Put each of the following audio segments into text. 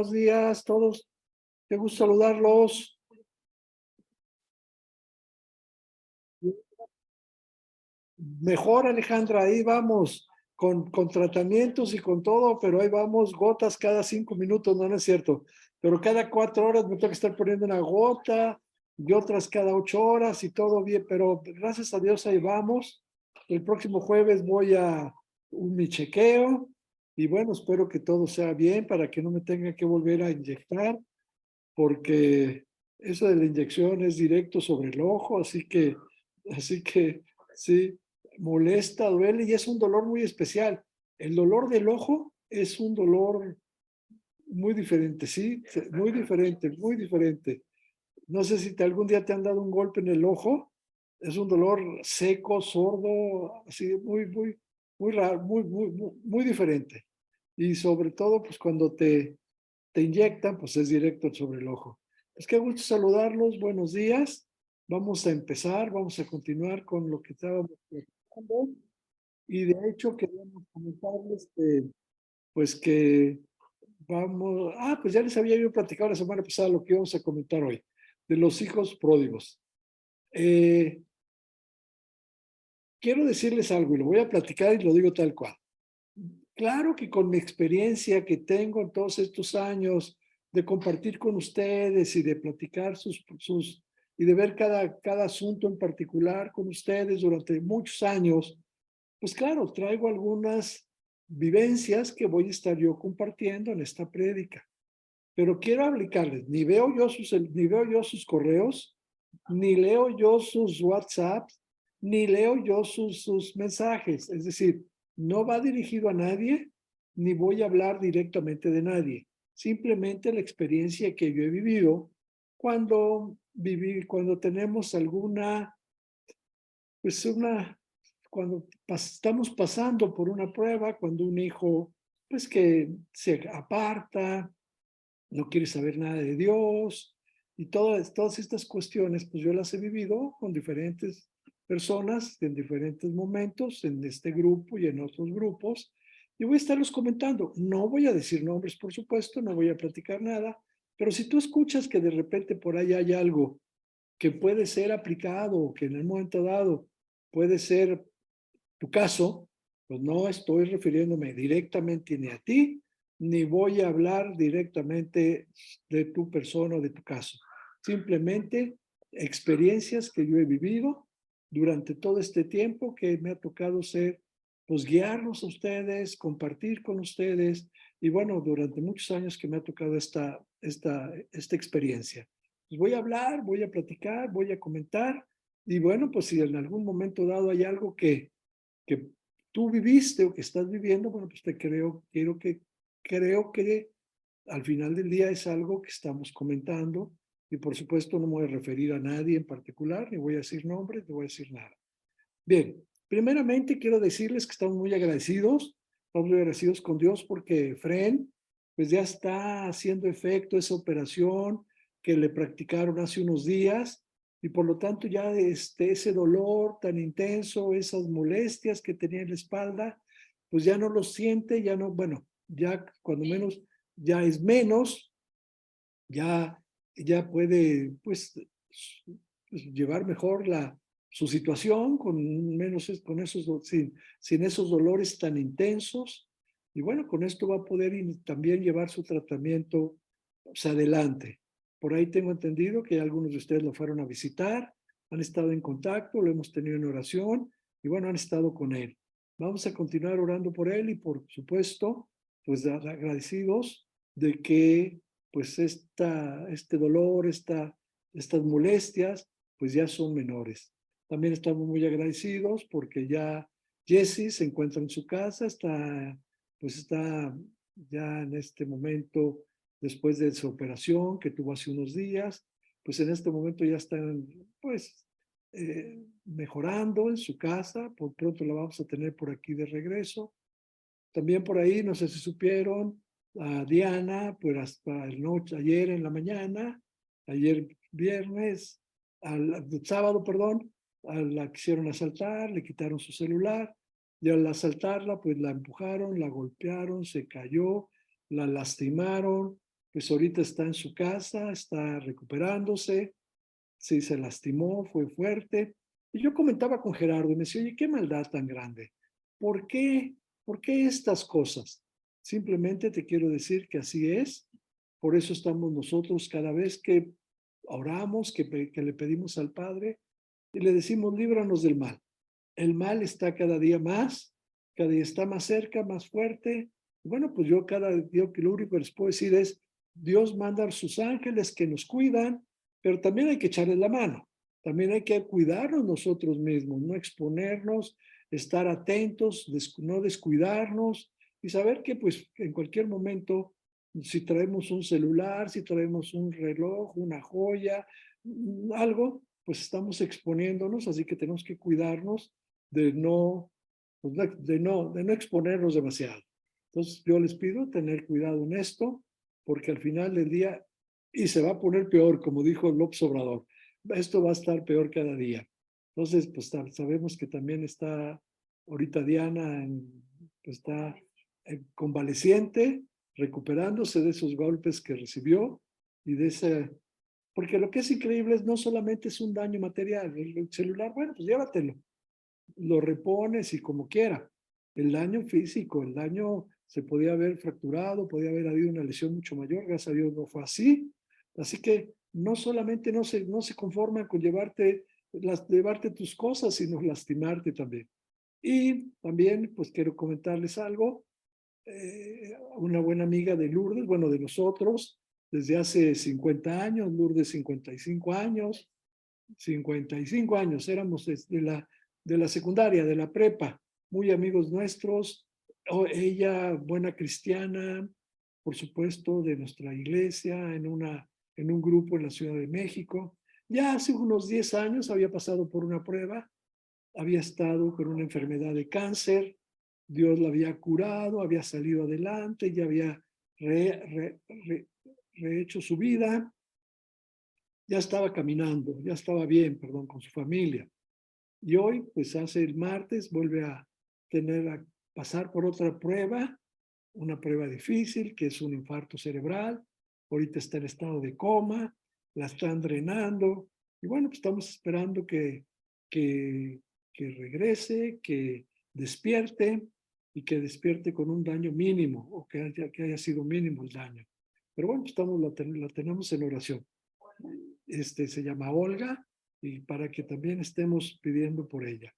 buenos días todos. Qué gusto saludarlos. Mejor, Alejandra, ahí vamos, con tratamientos y con todo, pero ahí vamos, gotas cada 5 minutos, no, no es cierto. Pero cada 4 horas me tengo que estar poniendo una gota y otras cada 8 horas y todo bien, pero gracias a Dios ahí vamos. El próximo jueves voy a mi chequeo y bueno, espero que todo sea bien para que no me tenga que volver a inyectar, porque eso de la inyección es directo sobre el ojo, así que sí, molesta, duele y es un dolor muy especial. El dolor del ojo es un dolor muy diferente, sí, muy diferente, muy diferente. No sé si algún día te han dado un golpe en el ojo, es un dolor seco, sordo, así muy raro, muy diferente. Y sobre todo, pues cuando te inyectan, pues es directo sobre el ojo. Pues qué gusto saludarlos, buenos días. Vamos a empezar, vamos a continuar con lo que estábamos platicando. Y de hecho queríamos comentarles que pues ya les había yo platicado la semana pasada lo que íbamos a comentar hoy, de los hijos pródigos. Eh, Quiero decirles algo y lo voy a platicar y lo digo tal cual. Claro que con mi experiencia que tengo en todos estos años de compartir con ustedes y de platicar y de ver cada asunto en particular con ustedes durante muchos años, pues claro, traigo algunas vivencias que voy a estar yo compartiendo en esta prédica. Pero quiero aplicarles, ni veo yo sus correos, ni leo yo sus WhatsApps, ni leo yo sus mensajes. Es decir, no va dirigido a nadie, ni voy a hablar directamente de nadie. Simplemente la experiencia que yo he vivido cuando tenemos pues cuando estamos pasando por una prueba, cuando un hijo, pues que se aparta, no quiere saber nada de Dios, y todas estas cuestiones, pues yo las he vivido con diferentes personas en diferentes momentos, en este grupo y en otros grupos, y voy a estarlos comentando. No voy a decir nombres, por supuesto, no voy a platicar nada, pero si tú escuchas que de repente por ahí hay algo que puede ser aplicado o que en el momento dado puede ser tu caso, pues no estoy refiriéndome directamente ni a ti, ni voy a hablar directamente de tu persona o de tu caso. Simplemente experiencias que yo he vivido durante todo este tiempo que me ha tocado pues guiarlos a ustedes, compartir con ustedes, y bueno, durante muchos años que me ha tocado esta experiencia. Pues voy a hablar, voy a platicar, voy a comentar, y bueno, pues si en algún momento dado hay algo que tú viviste o que estás viviendo, bueno, pues creo que al final del día es algo que estamos comentando, y por supuesto no me voy a referir a nadie en particular, ni voy a decir nombres, ni voy a decir nada. Bien, primeramente quiero decirles que estamos muy agradecidos con Dios porque Fren, pues ya está haciendo efecto esa operación que le practicaron hace unos días, y por lo tanto ya ese dolor tan intenso, esas molestias que tenía en la espalda, pues ya no lo siente, ya no, bueno, ya cuando menos ya es menos, ya, ya puede pues, llevar mejor su situación sin esos dolores tan intensos. Y bueno, con esto va a poder también llevar su tratamiento pues, adelante. Por ahí tengo entendido que algunos de ustedes lo fueron a visitar, han estado en contacto, lo hemos tenido en oración y bueno, han estado con él. Vamos a continuar orando por él y por supuesto, pues agradecidos de que pues este dolor, estas molestias, pues ya son menores. También estamos muy agradecidos porque ya Jesse se encuentra en su casa, está ya en este momento, después de su operación que tuvo hace unos días, pues en este momento ya están, pues, mejorando en su casa. Por pronto la vamos a tener por aquí de regreso. También por ahí, no sé si supieron, a Diana, pues hasta ayer en la mañana, ayer viernes, sábado, perdón, la quisieron asaltar, le quitaron su celular, y al asaltarla, pues la empujaron, la golpearon, se cayó, la lastimaron, pues ahorita está en su casa, está recuperándose, sí se lastimó, fue fuerte. Y yo comentaba con Gerardo y me decía, oye, qué maldad tan grande. ¿Por qué? ¿Por qué estas cosas? Simplemente te quiero decir que así es. Por eso estamos nosotros cada vez que oramos, que le pedimos al Padre y le decimos, líbranos del mal. El mal está cada día está más cerca, más fuerte. Bueno, pues yo cada día que lo único que les puedo decir es, Dios manda a sus ángeles que nos cuidan, pero también hay que echarles la mano. También hay que cuidarnos nosotros mismos, no exponernos, estar atentos, no descuidarnos y saber que pues en cualquier momento, si traemos un celular, si traemos un reloj, una joya, algo, pues estamos exponiéndonos, así que tenemos que cuidarnos de no, pues, de no exponernos demasiado. Entonces yo les pido tener cuidado en esto, porque al final del día, y se va a poner peor, como dijo López Obrador, esto va a estar peor cada día. Entonces, pues sabemos que también está ahorita Diana, pues, está convaleciente, recuperándose de esos golpes que recibió y de ese, porque lo que es increíble es no solamente es un daño material, el celular, bueno, pues llévatelo, lo repones y como quiera. El daño físico, el daño se podía haber fracturado, podía haber habido una lesión mucho mayor, gracias a Dios no fue así. Así que no solamente no se conforman con llevarte tus cosas, sino lastimarte también. Y también, pues quiero comentarles algo, una buena amiga de Lourdes, bueno, de nosotros, desde hace 50 años, Lourdes 55 años, 55 años, éramos de la secundaria, de la prepa, muy amigos nuestros, ella buena cristiana, por supuesto, de nuestra iglesia, en un grupo en la Ciudad de México. Ya hace unos 10 años había pasado por una prueba, había estado con una enfermedad de cáncer, Dios la había curado, había salido adelante, ya había rehecho su vida, ya estaba caminando, ya estaba bien, perdón, con su familia. Y hoy, pues hace el martes, vuelve a pasar por otra prueba, una prueba difícil, que es un infarto cerebral. Ahorita está en estado de coma, la están drenando. Y bueno, pues estamos esperando que, que regrese, que despierte y que despierte con un daño mínimo o que haya sido mínimo el daño. Pero bueno, pues la tenemos en oración. Se llama Olga y para que también estemos pidiendo por ella.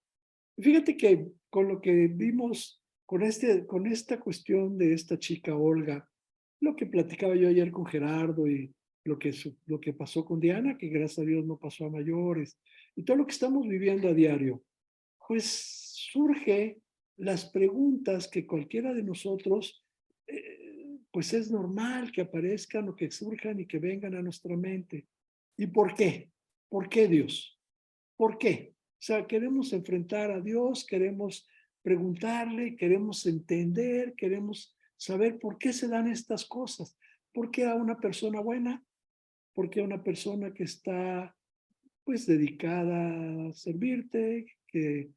Fíjate que con lo que vimos, con esta cuestión de esta chica Olga, lo que platicaba yo ayer con Gerardo y lo que pasó con Diana, que gracias a Dios no pasó a mayores, y todo lo que estamos viviendo a diario, pues surge las preguntas que cualquiera de nosotros, pues es normal que aparezcan o que surjan y que vengan a nuestra mente. ¿Y por qué? ¿Por qué Dios? ¿Por qué? O sea, queremos enfrentar a Dios, queremos preguntarle, queremos entender, queremos saber por qué se dan estas cosas. ¿Por qué a una persona buena? ¿Por qué a una persona que está pues dedicada a servirte, que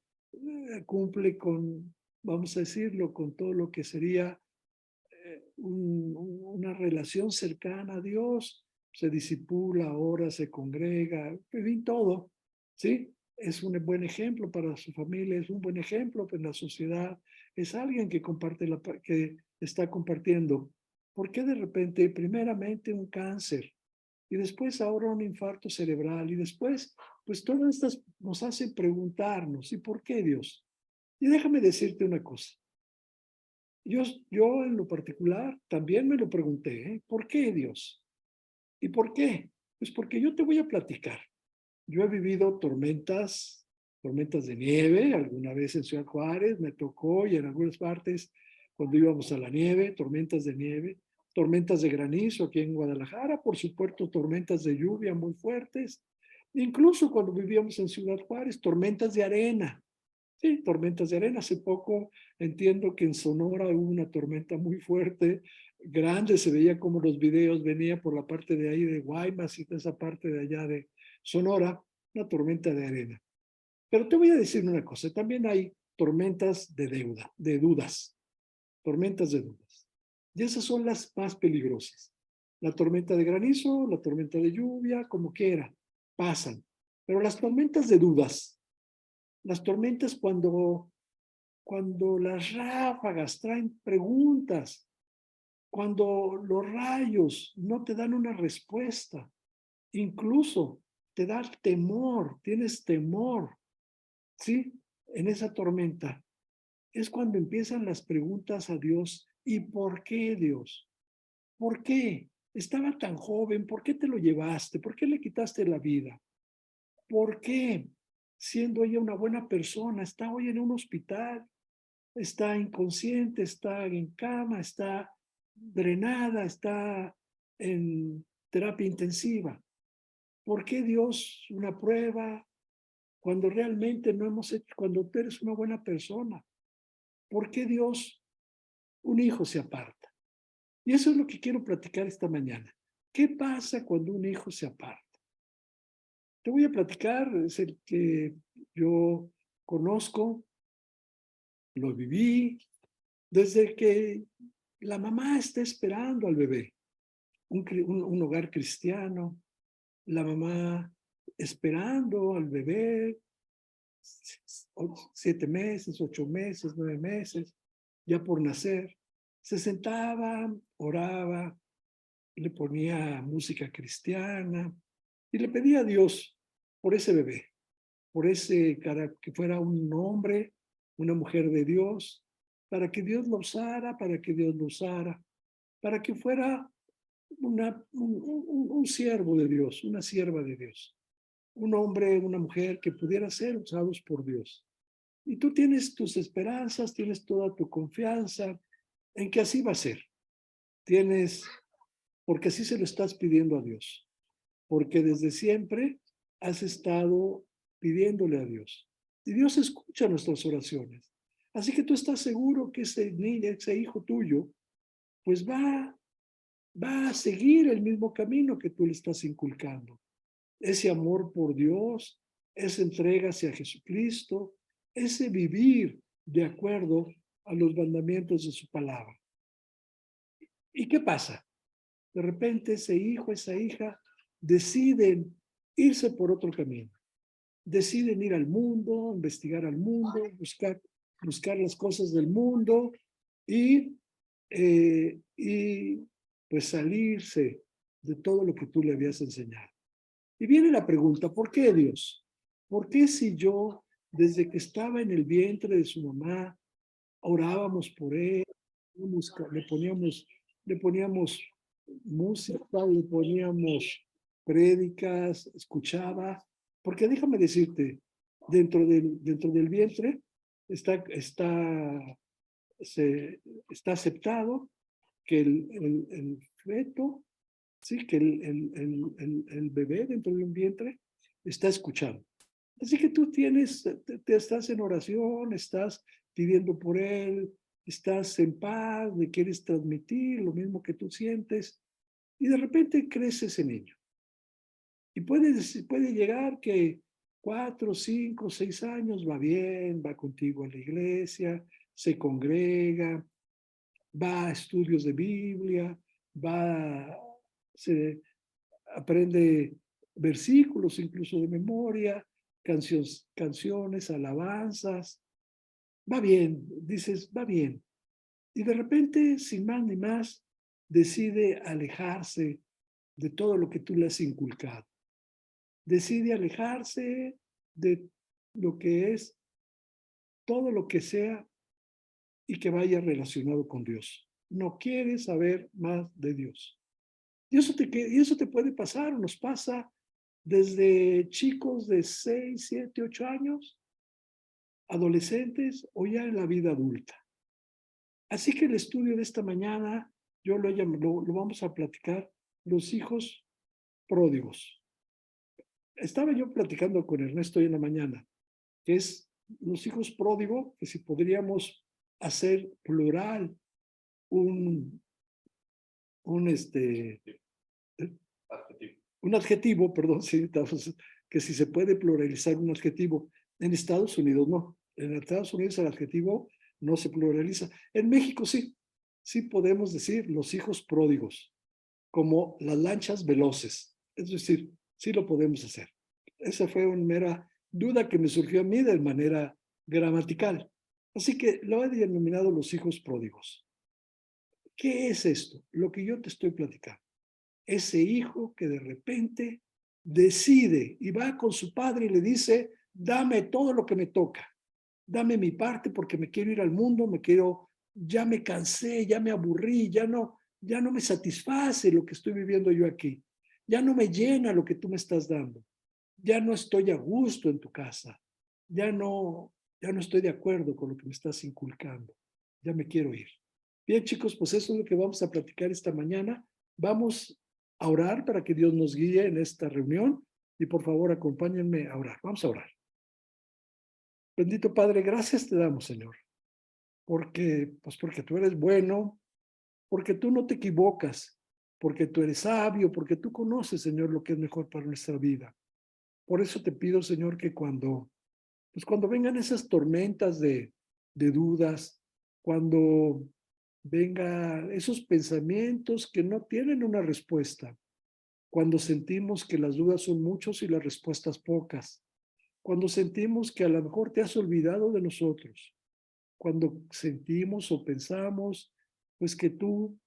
cumple con, vamos a decirlo, con todo lo que sería una relación cercana a Dios, se disipula, ora, se congrega, en fin, todo, ¿sí? Es un buen ejemplo para su familia, es un buen ejemplo en la sociedad, es alguien que que está compartiendo. ¿Por qué de repente, primeramente un cáncer y después ahora un infarto cerebral y después, pues todas estas nos hacen preguntarnos, ¿y por qué Dios? Y déjame decirte una cosa. Yo en lo particular también me lo pregunté, ¿eh? ¿Por qué Dios? ¿Y por qué? Pues porque yo te voy a platicar. Yo he vivido tormentas de nieve, alguna vez en Ciudad Juárez me tocó y en algunas partes cuando íbamos a la nieve, tormentas de nieve, tormentas de granizo aquí en Guadalajara, por supuesto tormentas de lluvia muy fuertes, incluso cuando vivíamos en Ciudad Juárez, tormentas de arena. Sí, tormentas de arena. Hace poco entiendo que en Sonora hubo una tormenta muy fuerte, grande, se veía como los videos, venía por la parte de ahí de Guaymas y de esa parte de allá de Sonora, una tormenta de arena. Pero te voy a decir una cosa, también hay tormentas de deuda, de dudas, tormentas de dudas. Y esas son las más peligrosas. La tormenta de granizo, la tormenta de lluvia, como quiera, pasan. Pero las tormentas de dudas, las tormentas cuando las ráfagas traen preguntas, cuando los rayos no te dan una respuesta, incluso te da temor, tienes temor, ¿sí? En esa tormenta es cuando empiezan las preguntas a Dios. ¿Y por qué, Dios? ¿Por qué? Estaba tan joven, ¿por qué te lo llevaste? ¿Por qué le quitaste la vida? ¿Por qué? Siendo ella una buena persona, está hoy en un hospital, está inconsciente, está en cama, está drenada, está en terapia intensiva. ¿Por qué Dios una prueba cuando realmente no hemos hecho, cuando tú eres una buena persona? ¿Por qué Dios un hijo se aparta? Y eso es lo que quiero platicar esta mañana. ¿Qué pasa cuando un hijo se aparta? Te voy a platicar, es el que yo conozco, lo viví, desde que la mamá está esperando al bebé, un hogar cristiano, la mamá esperando al bebé, 7 meses, 8 meses, 9 meses, ya por nacer, se sentaba, oraba, le ponía música cristiana y le pedía a Dios por ese bebé, por ese que fuera un hombre, una mujer de Dios, para que Dios lo usara, para que Dios lo usara, para que fuera un siervo de Dios, una sierva de Dios, un hombre, una mujer que pudiera ser usados por Dios. Y tú tienes tus esperanzas, tienes toda tu confianza en que así va a ser. Tienes, porque así se lo estás pidiendo a Dios, porque desde siempre has estado pidiéndole a Dios. Y Dios escucha nuestras oraciones. Así que tú estás seguro que ese niño, ese hijo tuyo, pues va a seguir el mismo camino que tú le estás inculcando. Ese amor por Dios, esa entrega hacia Jesucristo, ese vivir de acuerdo a los mandamientos de su palabra. ¿Y qué pasa? De repente ese hijo, esa hija deciden irse por otro camino. Deciden ir al mundo, investigar al mundo, buscar las cosas del mundo y pues salirse de todo lo que tú le habías enseñado. Y viene la pregunta, ¿por qué Dios? ¿Por qué si yo, desde que estaba en el vientre de su mamá, orábamos por él, le poníamos música, le poníamos prédicas, escuchaba? Porque déjame decirte, dentro del vientre está, está, está aceptado que el feto, sí, que el bebé dentro de un vientre está escuchando. Así que tú te estás en oración, estás pidiendo por él, estás en paz, le quieres transmitir lo mismo que tú sientes, y de repente crece ese niño. Y puede llegar que 4, 5, 6 años va bien, va contigo a la iglesia, se congrega, va a estudios de Biblia, se aprende versículos incluso de memoria, canciones, alabanzas. Va bien, dices, va bien. Y de repente, sin más ni más, decide alejarse de todo lo que tú le has inculcado. Decide alejarse de lo que es todo lo que sea y que vaya relacionado con Dios. No quiere saber más de Dios. Y eso te puede pasar, nos pasa desde chicos de 6, 7, 8 años, adolescentes o ya en la vida adulta. Así que el estudio de esta mañana, yo lo vamos a platicar, los hijos pródigos. Estaba yo platicando con Ernesto hoy en la mañana, que es los hijos pródigos, que si podríamos hacer plural un, un, este, un adjetivo, perdón, sí, que si se puede pluralizar un adjetivo. En Estados Unidos no. En Estados Unidos el adjetivo no se pluraliza. En México sí. Sí podemos decir los hijos pródigos. como las lanchas veloces. Es decir, sí lo podemos hacer. Esa fue una mera duda que me surgió a mí de manera gramatical. Así que lo he denominado los hijos pródigos. ¿Qué es esto? Lo que yo te estoy platicando. Ese hijo que de repente decide y va con su padre y le dice, dame todo lo que me toca, dame mi parte porque me quiero ir al mundo, ya me cansé, ya me aburrí, ya no me satisface lo que estoy viviendo yo aquí, ya no me llena lo que tú me estás dando, ya no estoy a gusto en tu casa, ya no estoy de acuerdo con lo que me estás inculcando, ya me quiero ir. Bien, chicos, pues eso es lo que vamos a platicar esta mañana. Vamos a orar para que Dios nos guíe en esta reunión y por favor acompáñenme a orar. Vamos a orar. Bendito Padre, gracias te damos, Señor, porque tú eres bueno, porque tú no te equivocas, porque tú eres sabio, porque tú conoces, Señor, lo que es mejor para nuestra vida. Por eso te pido, Señor, que cuando vengan esas tormentas de dudas, cuando vengan esos pensamientos que no tienen una respuesta, cuando sentimos que las dudas son muchos y las respuestas pocas, cuando sentimos que a lo mejor te has olvidado de nosotros, cuando sentimos o pensamos pues que tú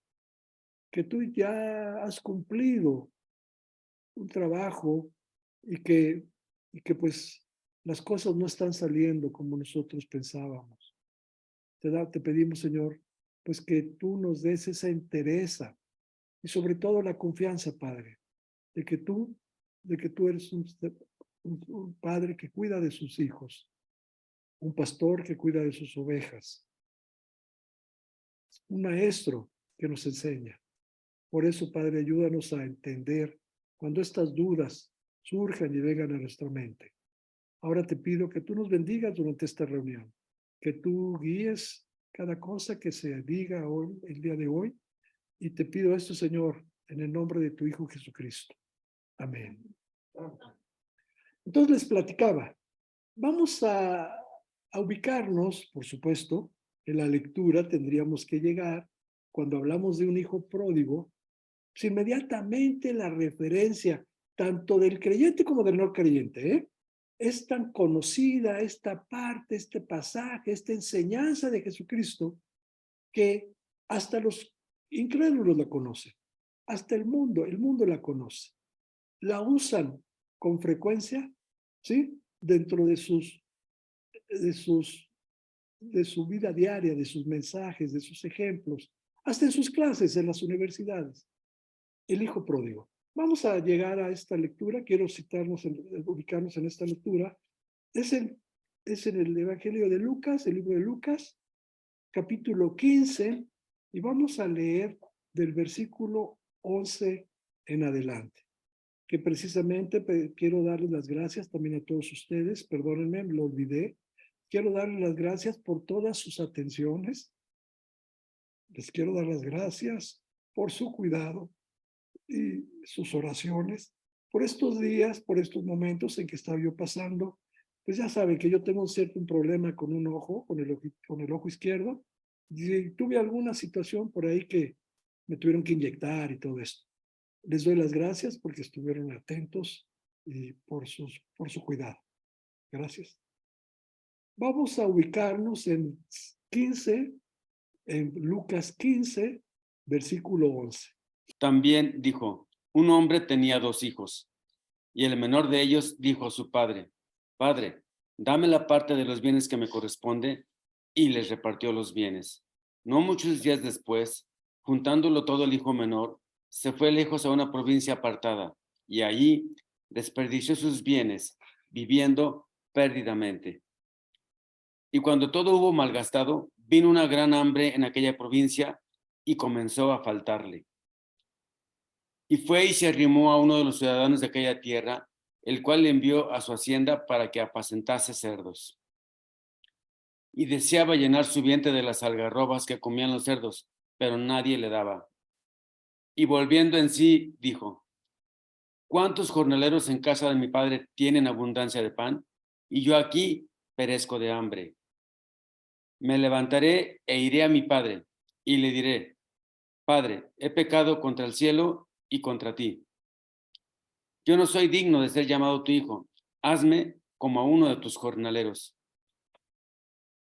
ya has cumplido un trabajo y que pues las cosas no están saliendo como nosotros pensábamos. Te pedimos, Señor, pues que tú nos des esa entereza y sobre todo la confianza, Padre, de que tú, de que tú eres un padre que cuida de sus hijos, un pastor que cuida de sus ovejas, un maestro que nos enseña. Por eso, Padre, ayúdanos a entender cuando estas dudas surjan y vengan a nuestra mente. Ahora te pido que tú nos bendigas durante esta reunión, que tú guíes cada cosa que se diga hoy, el día de hoy, y te pido esto, Señor, en el nombre de tu Hijo Jesucristo. Amén. Entonces les platicaba, vamos a ubicarnos, por supuesto, en la lectura tendríamos que llegar, cuando hablamos de un hijo pródigo, pues inmediatamente la referencia, tanto del creyente como del no creyente, ¿eh? Es tan conocida esta parte, este pasaje, esta enseñanza de Jesucristo, que hasta los incrédulos la conocen, hasta el mundo la conoce. La usan con frecuencia, ¿sí? Dentro de sus, de su vida diaria, de sus mensajes, de sus ejemplos, hasta en sus clases en las universidades. El hijo pródigo. Vamos a llegar a esta lectura, quiero ubicarnos en esta lectura. Es en el Evangelio de Lucas, el libro de Lucas, capítulo 15, y vamos a leer del versículo 11 en adelante, que precisamente quiero darles las gracias también a todos ustedes, perdónenme, lo olvidé, quiero darles las gracias por todas sus atenciones, les quiero dar las gracias por su cuidado y sus oraciones, por estos días, por estos momentos en que estaba yo pasando. Pues ya saben que yo tengo un problema con un ojo, con el ojo izquierdo, y tuve alguna situación por ahí que me tuvieron que inyectar y todo esto. Les doy las gracias porque estuvieron atentos y por su cuidado. Gracias. Vamos a ubicarnos en 15, en Lucas 15, versículo 11. También dijo, un hombre tenía 2 hijos, y el menor de ellos dijo a su padre, Padre, dame la parte de los bienes que me corresponde, y les repartió los bienes. No muchos días después, juntándolo todo el hijo menor, se fue lejos a una provincia apartada, y allí desperdició sus bienes, viviendo perdidamente. Y cuando todo hubo malgastado, vino una gran hambre en aquella provincia, y comenzó a faltarle. Y fue y se arrimó a uno de los ciudadanos de aquella tierra, el cual le envió a su hacienda para que apacentase cerdos. Y deseaba llenar su vientre de las algarrobas que comían los cerdos, pero nadie le daba. Y volviendo en sí, dijo, ¿cuántos jornaleros en casa de mi padre tienen abundancia de pan? Y yo aquí perezco de hambre. Me levantaré e iré a mi padre, y le diré, Padre, he pecado contra el cielo y contra ti. Yo no soy digno de ser llamado tu hijo. Hazme como a uno de tus jornaleros.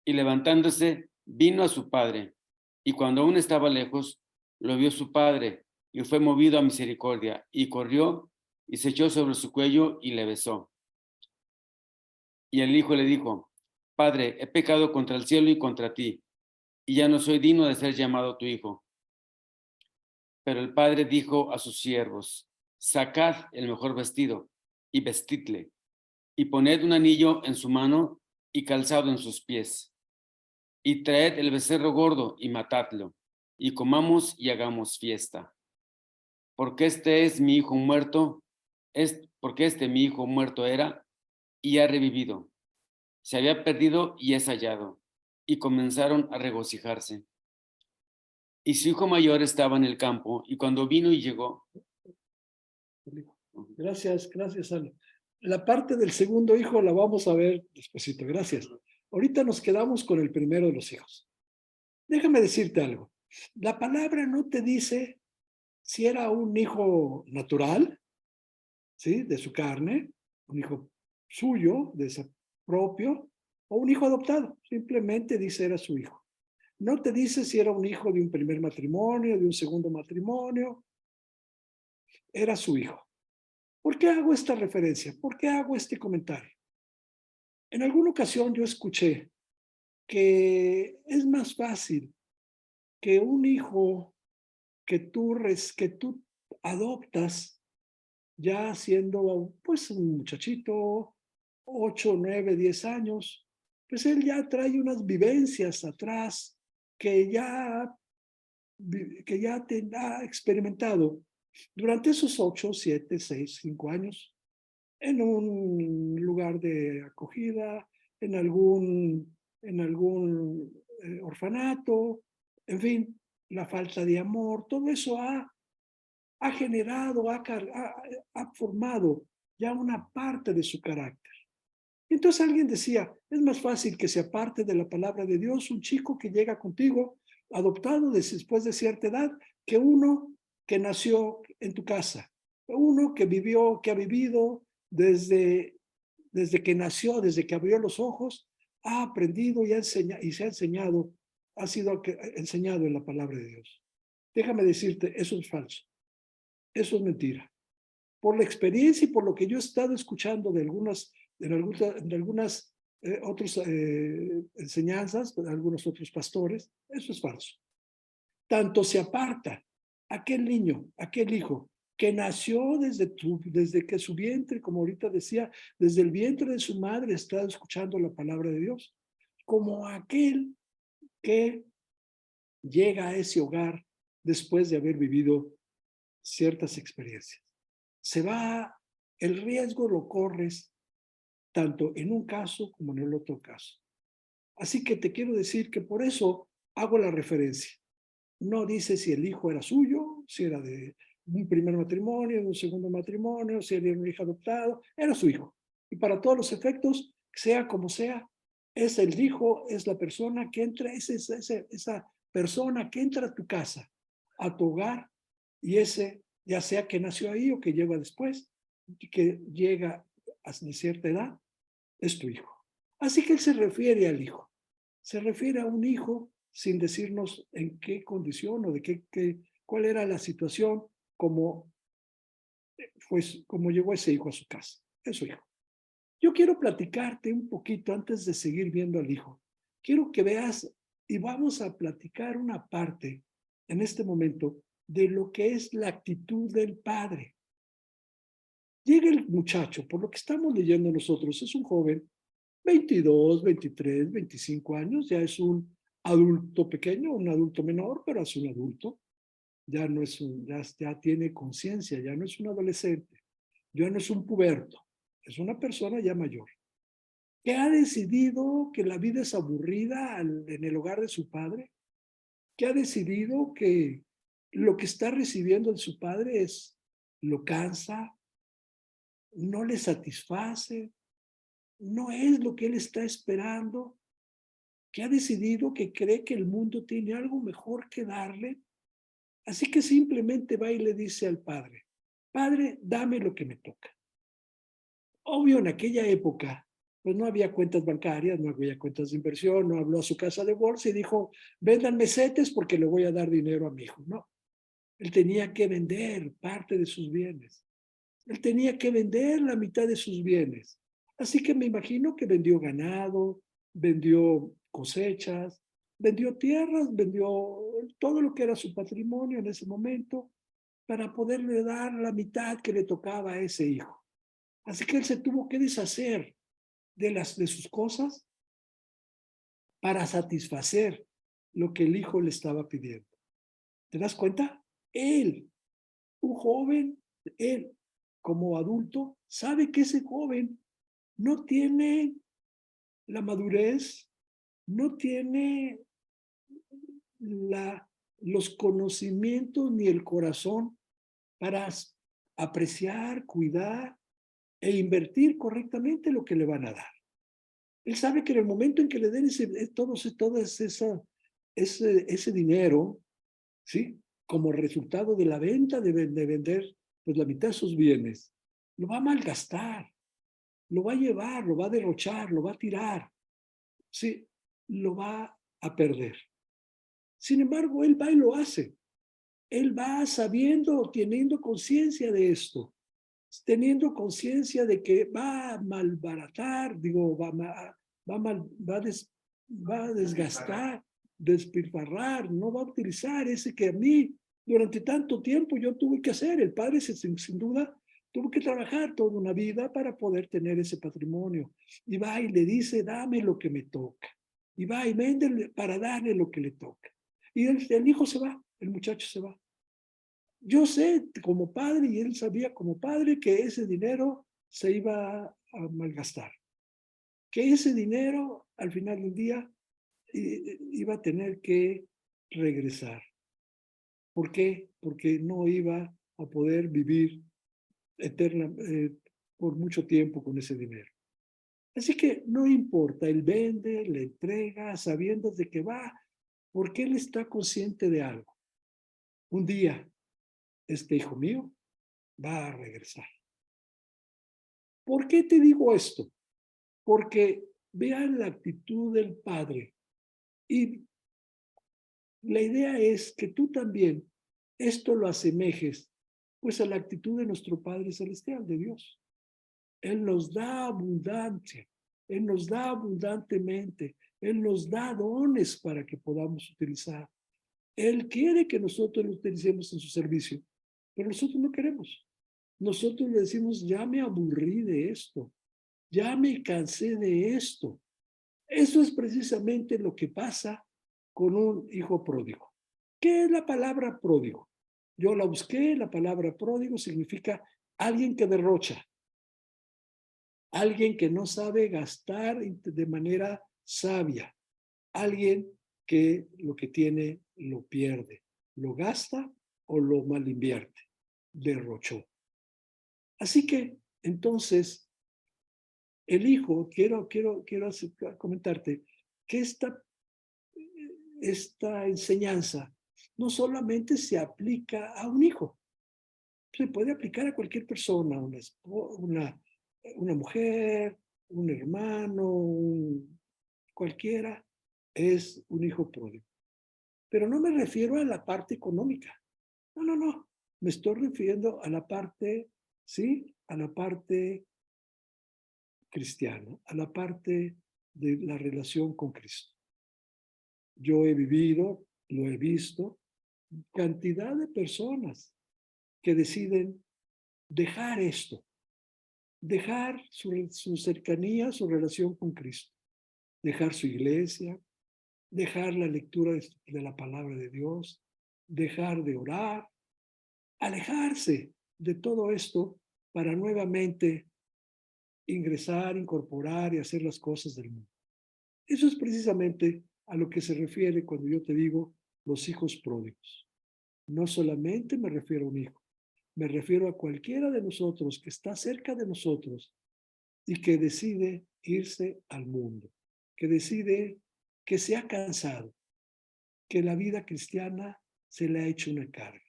Y levantándose, vino a su padre. Y cuando aún estaba lejos, lo vio su padre, y fue movido a misericordia, y corrió, y se echó sobre su cuello, y le besó. Y el hijo le dijo: Padre, he pecado contra el cielo y contra ti, y ya no soy digno de ser llamado tu hijo. Pero el padre dijo a sus siervos: Sacad el mejor vestido, y vestidle, y poned un anillo en su mano, y calzado en sus pies. Y traed el becerro gordo, y matadlo, y comamos y hagamos fiesta. Porque este es mi hijo muerto, porque este mi hijo muerto era, y ha revivido. Se había perdido y es hallado. Y comenzaron a regocijarse. Y su hijo mayor estaba en el campo, y cuando vino y llegó. Gracias, Ana. La parte del segundo hijo la vamos a ver despuesito. Gracias. Ahorita nos quedamos con el primero de los hijos. Déjame decirte algo. La palabra no te dice si era un hijo natural, ¿sí? De su carne, un hijo suyo, de ese propio, o un hijo adoptado. Simplemente dice era su hijo. No te dice si era un hijo de un primer matrimonio, de un segundo matrimonio. Era su hijo. ¿Por qué hago esta referencia? ¿Por qué hago este comentario? En alguna ocasión yo escuché que es más fácil que un hijo que tú adoptas ya siendo pues un muchachito, 8, 9, 10 años, pues él ya trae unas vivencias atrás que ya, que ya te ha experimentado durante esos 8, 7, 6, 5 años en un lugar de acogida, en algún orfanato, en fin, la falta de amor, todo eso ha generado, ha formado ya una parte de su carácter. Entonces alguien decía, es más fácil que se aparte de la palabra de Dios un chico que llega contigo, adoptado después de cierta edad, que uno que nació en tu casa, uno que vivió, que ha vivido desde que nació, desde que abrió los ojos, ha aprendido y se ha enseñado, ha sido enseñado en la palabra de Dios. Déjame decirte, eso es falso, eso es mentira. Por la experiencia y por lo que yo he estado escuchando de algunas otras enseñanzas, de algunos otros pastores, eso es falso. Tanto se aparta aquel niño, aquel hijo, que nació desde que su vientre, como ahorita decía, desde el vientre de su madre está escuchando la palabra de Dios, como aquel que llega a ese hogar después de haber vivido ciertas experiencias. El riesgo lo corres tanto en un caso como en el otro caso. Así que te quiero decir que por eso hago la referencia. No dice si el hijo era suyo, si era de un primer matrimonio, de un segundo matrimonio, si era un hijo adoptado, era su hijo. Y para todos los efectos, sea como sea, es el hijo, es la persona que entra, esa persona que entra a tu casa, a tu hogar, y ese, ya sea que nació ahí o que llega después, que llega a cierta edad, es tu hijo. Así que él se refiere al hijo. Se refiere a un hijo sin decirnos en qué condición o cuál era la situación, como llegó ese hijo a su casa. Es su hijo. Yo quiero platicarte un poquito antes de seguir viendo al hijo. Quiero que veas y vamos a platicar una parte en este momento de lo que es la actitud del padre. Llega el muchacho, por lo que estamos leyendo nosotros, es un joven, 22, 23, 25 años, ya es un adulto pequeño, un adulto menor, pero es un adulto, ya no es ya tiene conciencia, ya no es un adolescente, ya no es un puberto, es una persona ya mayor, que ha decidido que la vida es aburrida en el hogar de su padre, que ha decidido que lo que está recibiendo de su padre lo cansa, no le satisface, no es lo que él está esperando, que ha decidido que cree que el mundo tiene algo mejor que darle Así que simplemente va y le dice al padre, padre, dame lo que me toca. Obvio, en aquella época, pues no había cuentas bancarias, no había cuentas de inversión, no habló a su casa de bolsa y dijo, véndanme CETES porque le voy a dar dinero a mi hijo. No, él tenía que vender parte de sus bienes. Él tenía que vender la mitad de sus bienes. Así que me imagino que vendió ganado, vendió cosechas, vendió tierras, vendió todo lo que era su patrimonio en ese momento para poderle dar la mitad que le tocaba a ese hijo. Así que él se tuvo que deshacer de sus cosas para satisfacer lo que el hijo le estaba pidiendo. ¿Te das cuenta? Él, un joven, él como adulto, sabe que ese joven no tiene la madurez, no tiene los conocimientos ni el corazón para apreciar, cuidar e invertir correctamente lo que le van a dar. Él sabe que en el momento en que le den ese dinero, ¿sí? Como resultado de la venta de vender pues la mitad de sus bienes, lo va a malgastar, lo va a llevar, lo va a derrochar, lo va a tirar, ¿sí? Lo va a perder. Sin embargo, él va y lo hace. Él va sabiendo, teniendo conciencia de esto, teniendo conciencia de que va a malbaratar, digo, va a desgastar, despilfarrar, no va a utilizar ese que a mí durante tanto tiempo yo tuve que hacer. El padre, sin duda, tuvo que trabajar toda una vida para poder tener ese patrimonio. Y va y le dice, dame lo que me toca. Y va y vende para darle lo que le toca. Y el hijo se va, el muchacho se va. Yo sé como padre, y él sabía como padre, que ese dinero se iba a malgastar, que ese dinero al final del día iba a tener que regresar. ¿Por qué? Porque no iba a poder vivir por mucho tiempo con ese dinero. Así que no importa, él vende, le entrega, sabiendo de que va, porque él está consciente de algo. Un día, este hijo mío va a regresar. ¿Por qué te digo esto? Porque vean la actitud del Padre. Y la idea es que tú también esto lo asemejes pues a la actitud de nuestro Padre Celestial, de Dios. Él nos da abundancia, Él nos da abundantemente, Él nos da dones para que podamos utilizar. Él quiere que nosotros lo utilicemos en su servicio, pero nosotros no queremos. Nosotros le decimos, ya me aburrí de esto, ya me cansé de esto. Eso es precisamente lo que pasa con un hijo pródigo. ¿Qué es la palabra pródigo? Yo la busqué, la palabra pródigo significa alguien que derrocha, alguien que no sabe gastar de manera sabia, alguien que lo que tiene lo pierde, lo gasta o lo mal invierte, derrochó. Así que entonces el hijo, quiero comentarte que esta enseñanza no solamente se aplica a un hijo, se puede aplicar a cualquier persona, una mujer, un hermano, cualquiera es un hijo pródigo. Pero no me refiero a la parte económica. No. Me estoy refiriendo a la parte, ¿sí? A la parte cristiana, a la parte de la relación con Cristo. Yo he vivido, lo he visto, cantidad de personas que deciden dejar esto, dejar su cercanía, su relación con Cristo, dejar su iglesia, dejar la lectura de la palabra de Dios, dejar de orar, alejarse de todo esto para nuevamente ingresar, incorporar y hacer las cosas del mundo. Eso es precisamente a lo que se refiere cuando yo te digo los hijos pródigos. No solamente me refiero a un hijo, me refiero a cualquiera de nosotros que está cerca de nosotros y que decide irse al mundo, que decide que se ha cansado, que la vida cristiana se le ha hecho una carga.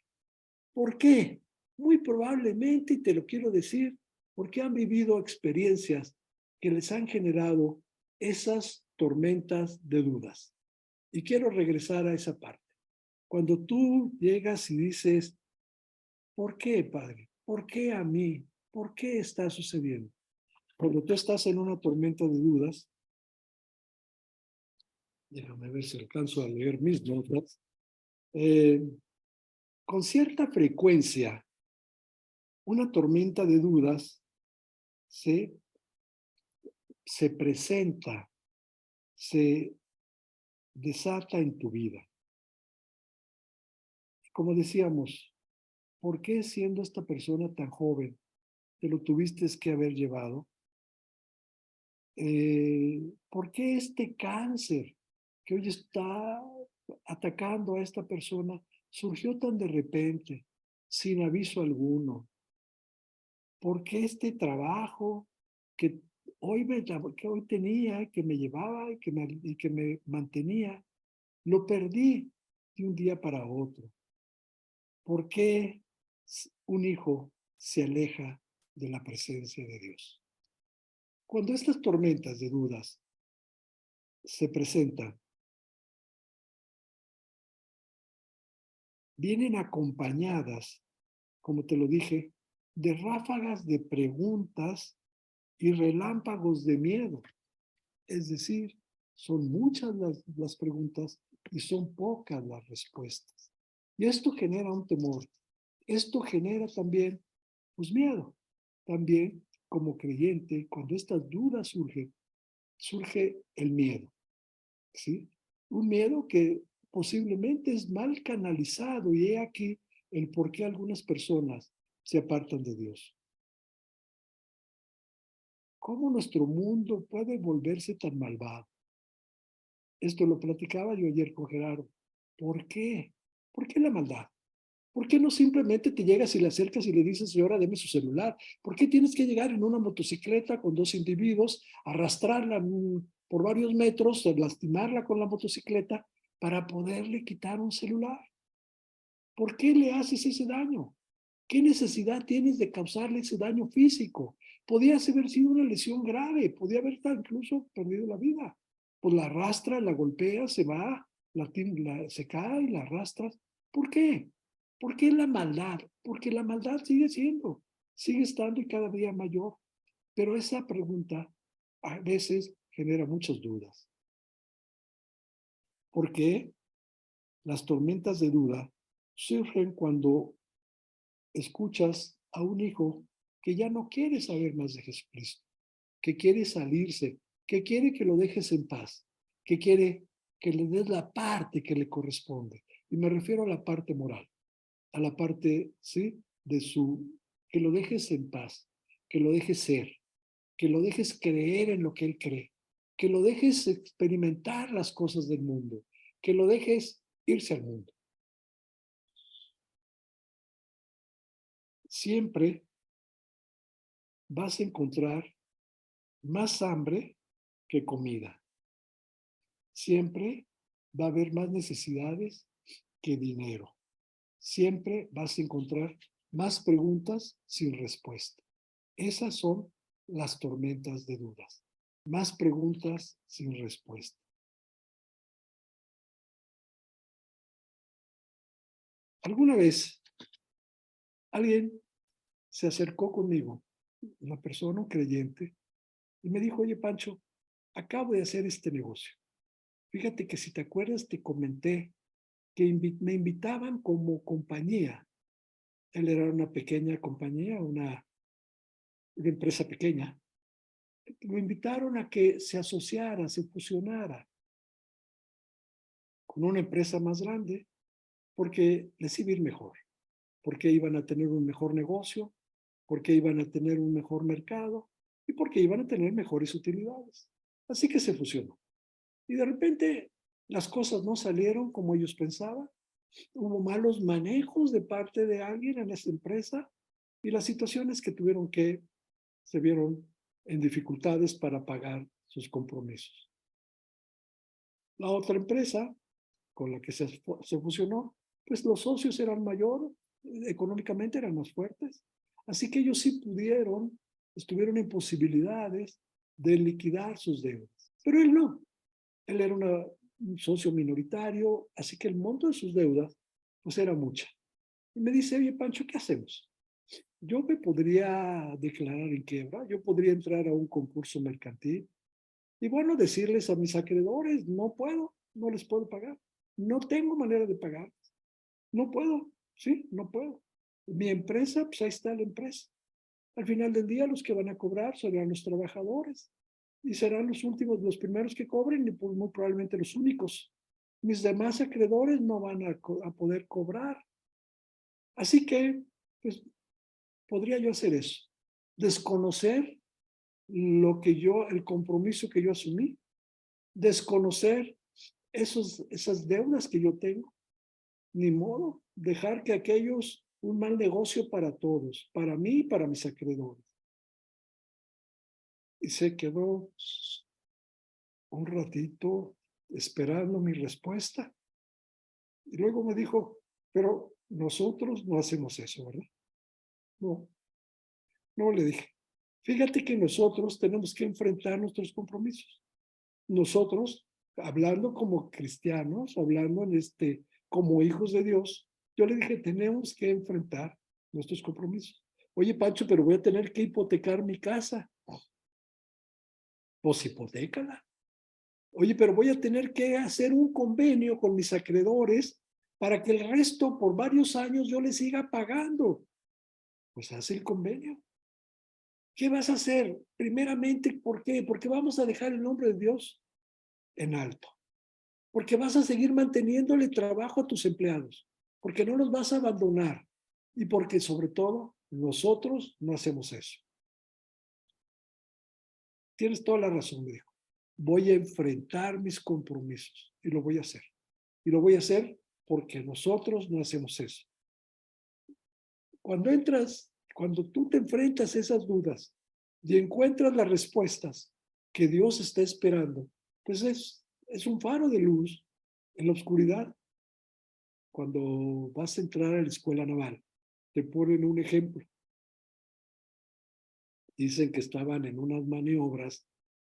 ¿Por qué? Muy probablemente, y te lo quiero decir, porque han vivido experiencias que les han generado esas tormentas de dudas. Y quiero regresar a esa parte. Cuando tú llegas y dices, ¿por qué, Padre? ¿Por qué a mí? ¿Por qué está sucediendo? Cuando tú estás en una tormenta de dudas, déjame ver si alcanzo a leer mis notas, con cierta frecuencia, una tormenta de dudas se presenta, se desata en tu vida. Como decíamos, ¿por qué siendo esta persona tan joven te lo tuviste que haber llevado? ¿Por qué este cáncer que hoy está atacando a esta persona surgió tan de repente, sin aviso alguno? ¿Por qué este trabajo que que hoy tenía, que me llevaba y que me mantenía, lo perdí de un día para otro? ¿Por qué un hijo se aleja de la presencia de Dios? Cuando estas tormentas de dudas se presentan, vienen acompañadas, como te lo dije, de ráfagas de preguntas y relámpagos de miedo. Es decir, son muchas las preguntas y son pocas las respuestas. Y esto genera un temor. Esto genera también, pues, miedo. También, como creyente, cuando estas dudas surgen, surge el miedo, ¿sí? Un miedo que posiblemente es mal canalizado, y he aquí el por qué algunas personas se apartan de Dios. ¿Cómo nuestro mundo puede volverse tan malvado? Esto lo platicaba yo ayer con Gerardo. ¿Por qué? ¿Por qué la maldad? ¿Por qué no simplemente te llegas y le acercas y le dices, señora, deme su celular? ¿Por qué tienes que llegar en una motocicleta con dos individuos, arrastrarla por varios metros, lastimarla con la motocicleta para poderle quitar un celular? ¿Por qué le haces ese daño? ¿Qué necesidad tienes de causarle ese daño físico? Podía haber sido una lesión grave, podía haber incluso perdido la vida. Pues la arrastra, la golpea, se va, se cae y la arrastras. ¿Por qué? ¿Por qué la maldad? Porque la maldad sigue estando y cada día mayor. Pero esa pregunta a veces genera muchas dudas. ¿Por qué? Las tormentas de duda surgen cuando escuchas a un hijo que ya no quiere saber más de Jesucristo, que quiere salirse, que quiere que lo dejes en paz, que quiere que le des la parte que le corresponde. Y me refiero a la parte moral, a la parte, ¿sí? Que lo dejes en paz, que lo dejes ser, que lo dejes creer en lo que él cree, que lo dejes experimentar las cosas del mundo, que lo dejes irse al mundo. Siempre vas a encontrar más hambre que comida. Siempre va a haber más necesidades que dinero. Siempre vas a encontrar más preguntas sin respuesta. Esas son las tormentas de dudas. Más preguntas sin respuesta. Alguna vez alguien se acercó conmigo, una persona, un creyente, y me dijo, oye, Pancho, acabo de hacer este negocio. Fíjate que si te acuerdas, te comenté que me invitaban como compañía. Él era una pequeña compañía, una empresa pequeña. Lo invitaron a que se asociara, se fusionara con una empresa más grande porque les iba a ir mejor, porque iban a tener un mejor negocio, porque iban a tener un mejor mercado y porque iban a tener mejores utilidades. Así que se fusionó. Y de repente las cosas no salieron como ellos pensaban. Hubo malos manejos de parte de alguien en esa empresa y las situaciones que se vieron en dificultades para pagar sus compromisos. La otra empresa con la que se fusionó pues los socios eran mayor, económicamente eran más fuertes. Así que ellos sí estuvieron en posibilidades de liquidar sus deudas. Pero él no. Él era un socio minoritario, así que el monto de sus deudas pues era mucha. Y me dice, oye, Pancho, ¿qué hacemos? Yo me podría declarar en quiebra, yo podría entrar a un concurso mercantil y bueno, decirles a mis acreedores, no puedo, no les puedo pagar, no tengo manera de pagar, no puedo, sí, no puedo. Mi empresa, pues ahí está la empresa. Al final del día, los que van a cobrar serán los trabajadores y serán los últimos, los primeros que cobren y pues muy probablemente los únicos. Mis demás acreedores no van a poder cobrar. Así que, pues, podría yo hacer eso. Desconocer el compromiso que yo asumí, desconocer esas deudas que yo tengo, ni modo, dejar que aquellos, un mal negocio para todos, para mí y para mis acreedores. Y se quedó un ratito esperando mi respuesta. Y luego me dijo, pero nosotros no hacemos eso, ¿verdad? No, no le dije. Fíjate que nosotros tenemos que enfrentar nuestros compromisos. Nosotros, hablando como cristianos, hablando como hijos de Dios, yo le dije, tenemos que enfrentar nuestros compromisos. Oye, Pancho, pero voy a tener que hipotecar mi casa. Pues hipotécala. Oye, pero voy a tener que hacer un convenio con mis acreedores para que el resto, por varios años, yo les siga pagando. Pues haz el convenio. ¿Qué vas a hacer? Primeramente, ¿por qué? Porque vamos a dejar el nombre de Dios en alto. Porque vas a seguir manteniéndole trabajo a tus empleados. Porque no los vas a abandonar. Y porque, sobre todo, nosotros no hacemos eso. Tienes toda la razón, me dijo. Voy a enfrentar mis compromisos y lo voy a hacer. Y lo voy a hacer porque nosotros no hacemos eso. Cuando tú te enfrentas a esas dudas y encuentras las respuestas que Dios está esperando, pues es un faro de luz en la oscuridad. Cuando vas a entrar a la escuela naval, te ponen un ejemplo. Dicen que estaban en unas maniobras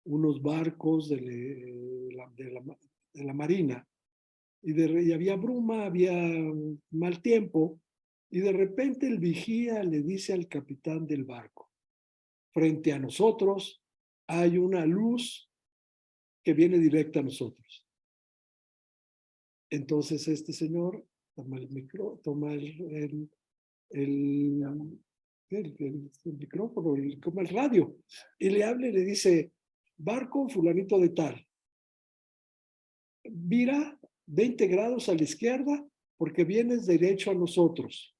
unos barcos de la marina y había bruma, había mal tiempo, y de repente el vigía le dice al capitán del barco, frente a nosotros hay una luz que viene directa a nosotros. Entonces este señor toma el micrófono, como el radio, y le habla y le dice, barco fulanito de tal, vira 20 grados a la izquierda porque vienes derecho a nosotros.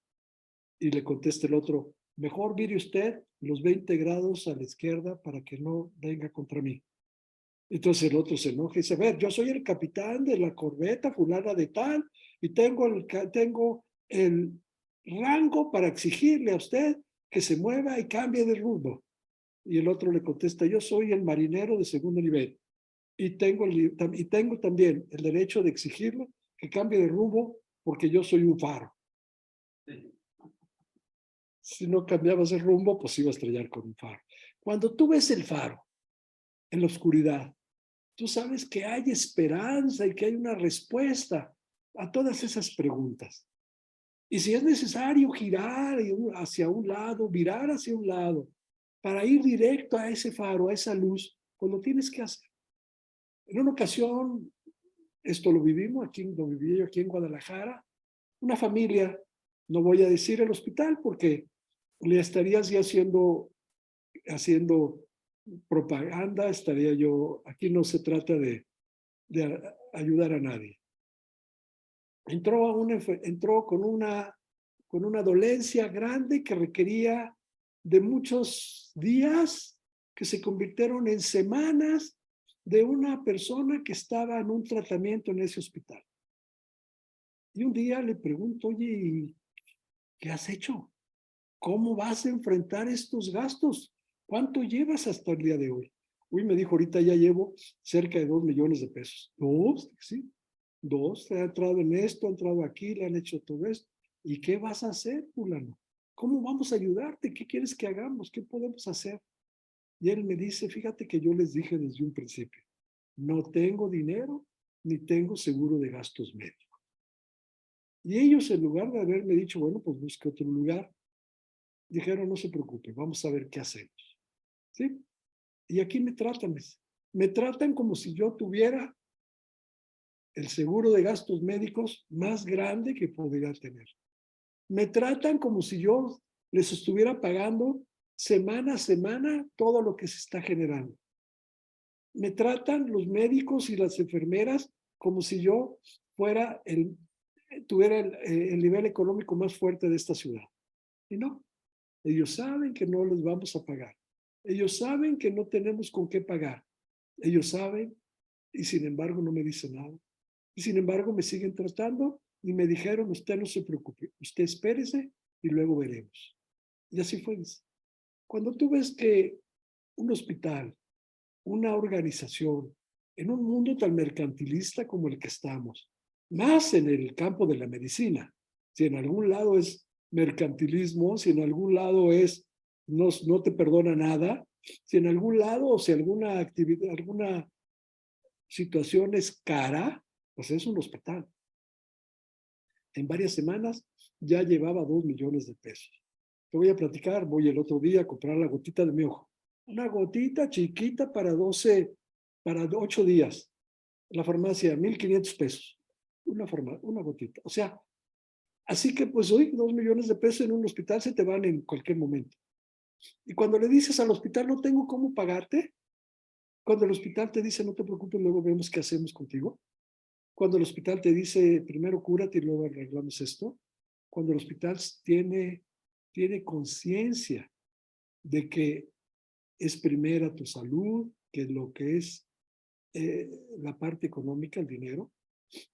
Y le contesta el otro, mejor vire usted los 20 grados a la izquierda para que no venga contra mí. Entonces el otro se enoja y dice, a ver, yo soy el capitán de la corbeta fulana de tal y tengo el rango para exigirle a usted que se mueva y cambie de rumbo. Y el otro le contesta, yo soy el marinero de segundo nivel y tengo también el derecho de exigirle que cambie de rumbo porque yo soy un faro. Si no cambiabas el rumbo, pues iba a estrellar con un faro. Cuando tú ves el faro en la oscuridad, tú sabes que hay esperanza y que hay una respuesta a todas esas preguntas. Y si es necesario girar hacia un lado, virar hacia un lado, para ir directo a ese faro, a esa luz, pues lo tienes que hacer. En una ocasión, esto lo viví yo aquí en Guadalajara, una familia, no voy a decir el hospital porque le estarías ya haciendo propaganda, aquí no se trata de ayudar a nadie. Entró con una dolencia grande que requería de muchos días que se convirtieron en semanas de una persona que estaba en un tratamiento en ese hospital. Y un día le pregunto, oye, ¿qué has hecho? ¿Cómo vas a enfrentar estos gastos? ¿Cuánto llevas hasta el día de hoy? Uy, me dijo, ahorita ya llevo cerca de 2 millones de pesos. No, sí. 2, ha entrado en esto, ha entrado aquí, le han hecho todo esto. ¿Y qué vas a hacer, fulano? ¿Cómo vamos a ayudarte? ¿Qué quieres que hagamos? ¿Qué podemos hacer? Y él me dice, fíjate que yo les dije desde un principio, no tengo dinero ni tengo seguro de gastos médicos. Y ellos, en lugar de haberme dicho, bueno, pues busque otro lugar, dijeron, no se preocupe, vamos a ver qué hacemos. ¿Sí? Y aquí me tratan como si yo tuviera el seguro de gastos médicos más grande que podría tener. Me tratan como si yo les estuviera pagando semana a semana todo lo que se está generando. Me tratan los médicos y las enfermeras como si yo fuera tuviera el nivel económico más fuerte de esta ciudad. Y no, ellos saben que no les vamos a pagar. Ellos saben que no tenemos con qué pagar. Ellos saben y sin embargo no me dicen nada. Y sin embargo me siguen tratando y me dijeron, usted no se preocupe, usted espérese y luego veremos. Y así fue. Cuando tú ves que un hospital, una organización, en un mundo tan mercantilista como el que estamos, más en el campo de la medicina, si en algún lado es mercantilismo, si en algún lado es no te perdona nada, si en algún lado o si alguna actividad, alguna situación es cara, pues es un hospital. En varias semanas ya llevaba 2 millones de pesos. Te voy a platicar, voy el otro día a comprar la gotita de mi ojo. Una gotita chiquita para 8 días. En la farmacia, 1,500 pesos. Una gotita. O sea, así que pues hoy 2 millones de pesos en un hospital se te van en cualquier momento. Y cuando le dices al hospital, no tengo cómo pagarte, cuando el hospital te dice, no te preocupes, luego vemos qué hacemos contigo. Cuando el hospital te dice, primero cúrate y luego arreglamos esto. Cuando el hospital tiene conciencia de que es primera tu salud, que lo que es la parte económica, el dinero,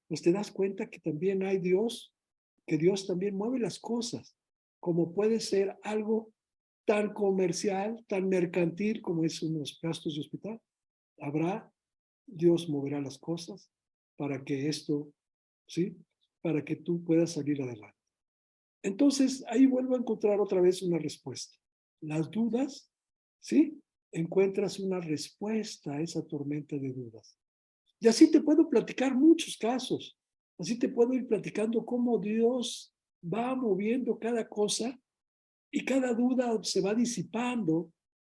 pues te das cuenta que también hay Dios, que Dios también mueve las cosas, como puede ser algo tan comercial, tan mercantil como es unos gastos de hospital. Dios moverá las cosas para que esto, ¿sí? Para que tú puedas salir adelante. Entonces, ahí vuelvo a encontrar otra vez una respuesta. Las dudas, ¿sí? Encuentras una respuesta a esa tormenta de dudas. Y así te puedo platicar muchos casos. Así te puedo ir platicando cómo Dios va moviendo cada cosa y cada duda se va disipando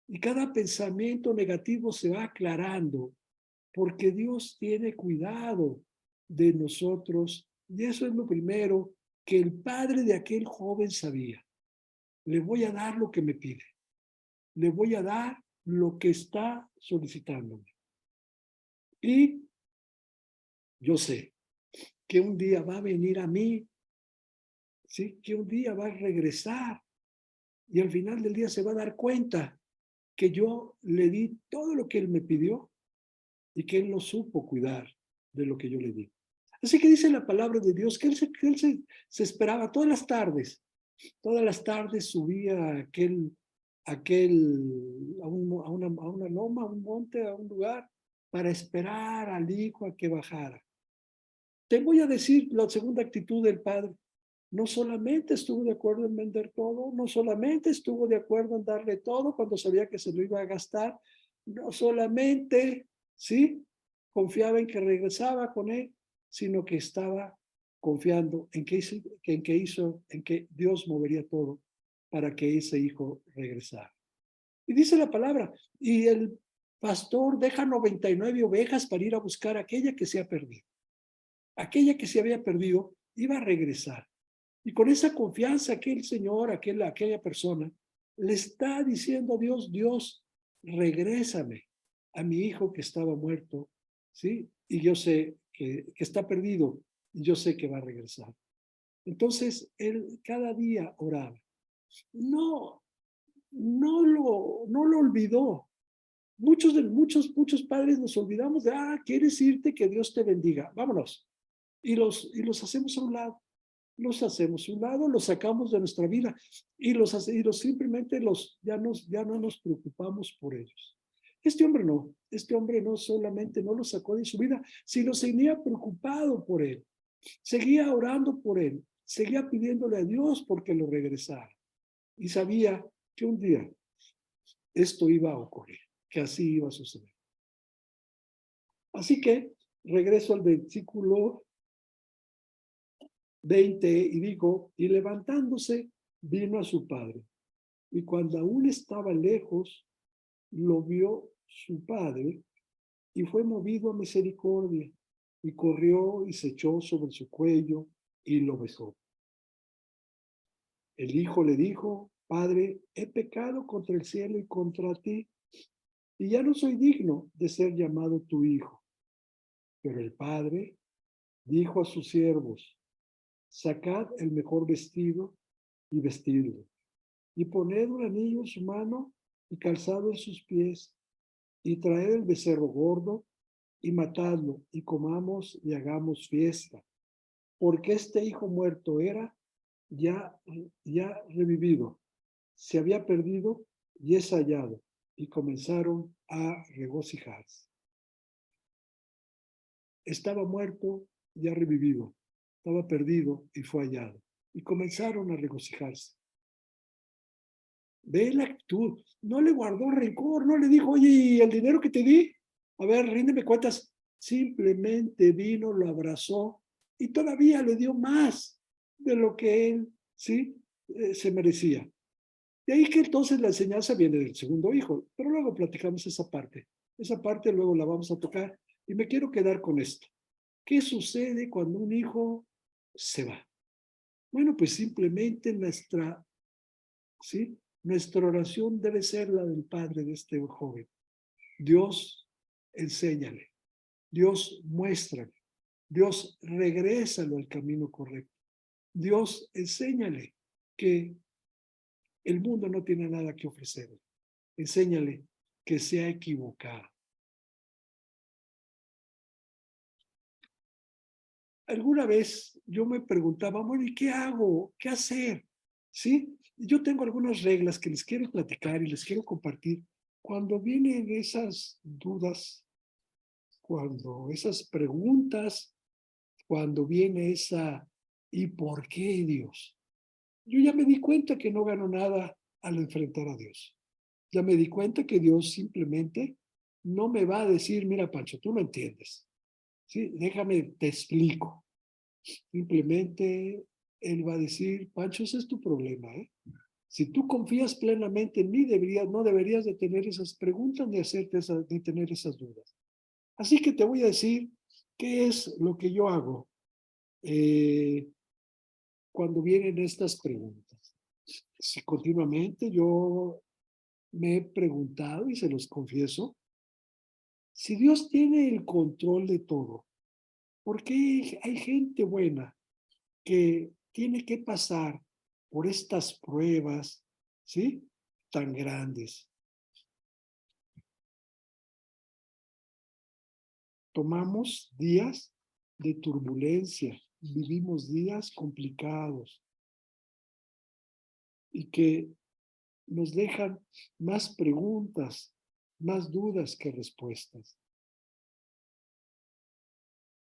y cada pensamiento negativo se va aclarando, porque Dios tiene cuidado de nosotros. Y eso es lo primero que el padre de aquel joven sabía. Le voy a dar lo que me pide. Le voy a dar lo que está solicitándome. Y yo sé que un día va a venir a mí, ¿sí? Que un día va a regresar y al final del día se va a dar cuenta que yo le di todo lo que él me pidió y que él no supo cuidar de lo que yo le di. Así que dice la palabra de Dios que se esperaba todas las tardes subía a una loma, a un monte, a un lugar, para esperar al hijo a que bajara. Te voy a decir la segunda actitud del padre. No solamente estuvo de acuerdo en vender todo, no solamente estuvo de acuerdo en darle todo cuando sabía que se lo iba a gastar, no solamente, ¿sí? Confiaba en que regresaba con él, sino que estaba confiando en que Dios movería todo para que ese hijo regresara. Y dice la palabra, y el pastor deja 99 ovejas para ir a buscar aquella que se ha perdido. Aquella que se había perdido iba a regresar. Y con esa confianza aquel señor, aquella persona, le está diciendo a Dios, Dios, regrésame a mi hijo que estaba muerto, ¿sí? Y yo sé que está perdido y yo sé que va a regresar. Entonces, él cada día oraba. No, no lo olvidó. Muchos padres nos olvidamos de, quieres irte, que Dios te bendiga, vámonos. Y los hacemos a un lado. Los hacemos a un lado, los sacamos de nuestra vida y simplemente ya no nos preocupamos por ellos. Este hombre no solamente no lo sacó de su vida, sino seguía preocupado por él, seguía orando por él, seguía pidiéndole a Dios porque lo regresara. Y sabía que un día esto iba a ocurrir, que así iba a suceder. Así que regreso al versículo 20 y digo, y levantándose vino a su padre. Y cuando aún estaba lejos, lo vio su padre y fue movido a misericordia y corrió y se echó sobre su cuello y lo besó. El hijo le dijo, Padre, he pecado contra el cielo y contra ti, y ya no soy digno de ser llamado tu hijo. Pero el padre dijo a sus siervos, sacad el mejor vestido y vestidlo, y poned un anillo en su mano y calzado en sus pies, y traed el becerro gordo y matadlo, y comamos y hagamos fiesta, porque este hijo muerto era ya revivido, se había perdido y es hallado, y comenzaron a regocijarse. Estaba muerto, ya revivido, estaba perdido y fue hallado, y comenzaron a regocijarse. Ve la actitud, no le guardó rencor, no le dijo, oye, el dinero que te di, a ver, ríndeme cuentas. Simplemente vino, lo abrazó y todavía le dio más de lo que él, ¿sí? Se merecía. De ahí que entonces la enseñanza viene del segundo hijo, pero luego platicamos esa parte. Esa parte luego la vamos a tocar y me quiero quedar con esto. ¿Qué sucede cuando un hijo se va? Bueno, pues simplemente ¿sí? Nuestra oración debe ser la del padre de este joven. Dios, enséñale. Dios, muéstrale. Dios, regrésalo al camino correcto. Dios, enséñale que el mundo no tiene nada que ofrecerle. Enséñale que se ha equivocado. Alguna vez yo me preguntaba, bueno, ¿y qué hago? ¿Qué hacer? ¿Sí? Yo tengo algunas reglas que les quiero platicar y les quiero compartir. Cuando vienen esas dudas, cuando esas preguntas, cuando viene esa ¿y por qué Dios? Yo ya me di cuenta que no gano nada al enfrentar a Dios. Ya me di cuenta que Dios simplemente no me va a decir, mira, Pancho, tú no entiendes. Sí, déjame, te explico. Simplemente Él va a decir, Pancho, ese es tu problema, ¿eh? Si tú confías plenamente en mí, no deberías de tener esas preguntas ni ni tener esas dudas. Así que te voy a decir qué es lo que yo hago cuando vienen estas preguntas. Si continuamente yo me he preguntado y se los confieso, si Dios tiene el control de todo, ¿por qué hay gente buena que tiene que pasar por estas pruebas, ¿sí? Tan grandes? Tomamos días de turbulencia, vivimos días complicados y que nos dejan más preguntas, más dudas que respuestas.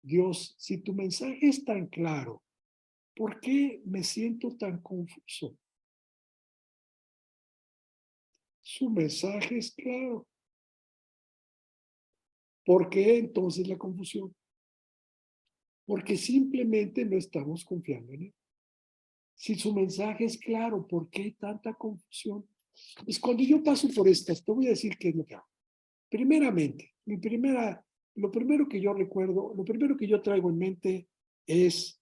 Dios, si tu mensaje es tan claro, ¿por qué me siento tan confuso? Su mensaje es claro. ¿Por qué entonces la confusión? Porque simplemente no estamos confiando en él. Si su mensaje es claro, ¿por qué tanta confusión? Pues cuando yo paso por estas, te voy a decir qué es lo que hago. Primeramente, lo primero que yo recuerdo, lo primero que yo traigo en mente es,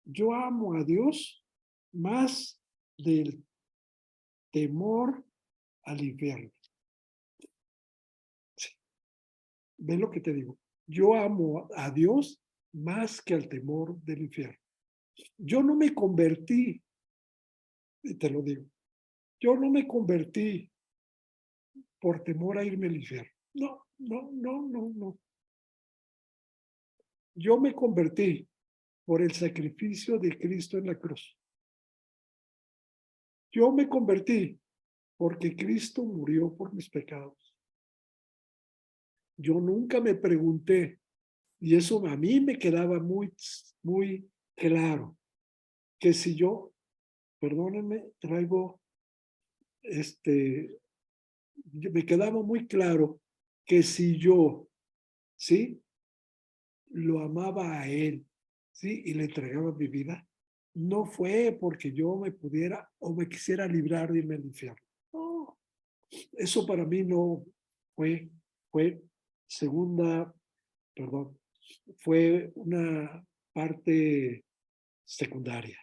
yo amo a Dios más del temor al infierno. Sí. ¿Ves lo que te digo? Yo amo a Dios más que al temor del infierno. Yo no me convertí, y te lo digo, yo no me convertí por temor a irme al infierno. No, no, no, no, no. Yo me convertí por el sacrificio de Cristo en la cruz. Yo me convertí porque Cristo murió por mis pecados. Yo nunca me pregunté, y eso a mí me quedaba muy, muy claro, que si yo, perdónenme, traigo, me quedaba muy claro que si yo, ¿sí? Lo amaba a él, ¿sí? Y le entregaba mi vida, no fue porque yo me pudiera o me quisiera librar de irme al infierno. No, eso para mí no fue segunda, perdón, fue una parte secundaria.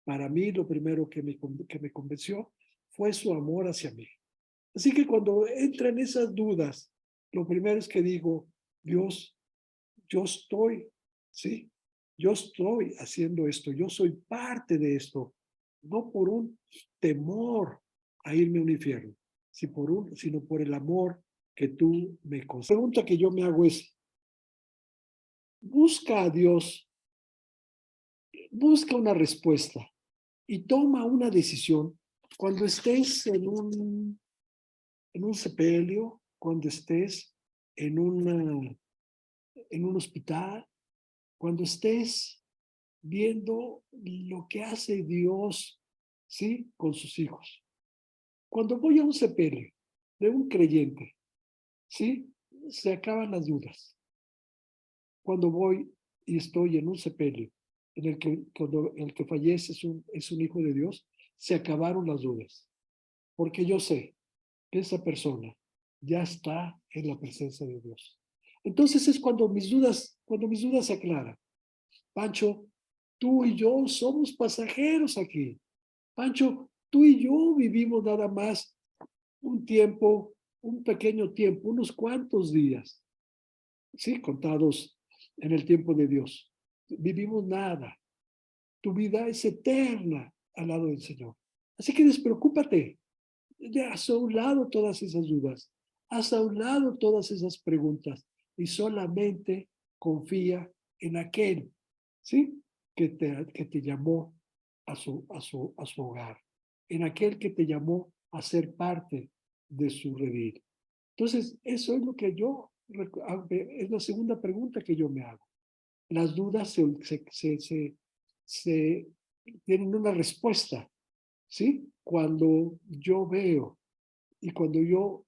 Para mí lo primero que me convenció fue su amor hacia mí. Así que cuando entran esas dudas, lo primero es que digo, Dios, yo estoy, ¿sí? Yo estoy haciendo esto, yo soy parte de esto, no por un temor a irme a un infierno, sino por el amor que tú me concedes. La pregunta que yo me hago es, busca a Dios, busca una respuesta y toma una decisión cuando estés en un sepelio, cuando estés en un hospital, cuando estés viendo lo que hace Dios, ¿sí? Con sus hijos. Cuando voy a un sepelio de un creyente, ¿sí? Se acaban las dudas. Cuando voy y estoy en un sepelio en el que cuando el que fallece es un hijo de Dios, se acabaron las dudas. Porque yo sé que esa persona ya está en la presencia de Dios. Entonces es cuando mis dudas se aclaran. Pancho, tú y yo somos pasajeros aquí. Pancho, tú y yo vivimos nada más un tiempo, un pequeño tiempo, unos cuantos días, ¿sí? Contados en el tiempo de Dios. Vivimos nada. Tu vida es eterna al lado del Señor. Así que despreocúpate. Ya haz a un lado todas esas dudas. Haz a un lado todas esas preguntas y solamente confía en aquel, ¿sí? Que te llamó a su hogar, en aquel que te llamó a ser parte de su redil. Entonces, eso es lo que es la segunda pregunta que yo me hago. Las dudas se tienen una respuesta, ¿sí? Cuando yo veo y cuando yo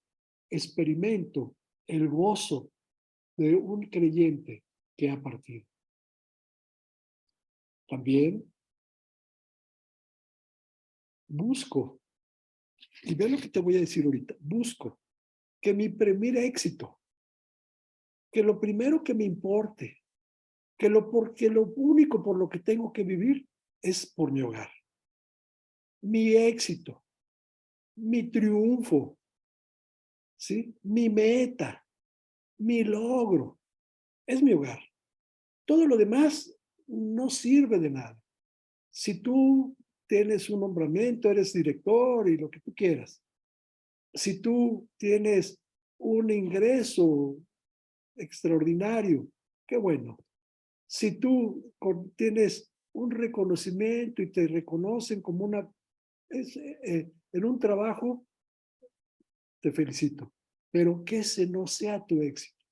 experimento el gozo de un creyente que ha partido. También busco, y ve lo que te voy a decir ahorita, busco que mi primer éxito, que lo primero que me importe, porque lo único por lo que tengo que vivir es por mi hogar. Mi éxito, mi triunfo, ¿sí? Mi meta, mi logro, es mi hogar. Todo lo demás no sirve de nada. Si tú tienes un nombramiento, eres director y lo que tú quieras, si tú tienes un ingreso extraordinario, qué bueno. Si tú tienes un reconocimiento y te reconocen como en un trabajo, te felicito. Pero que ese no sea tu éxito.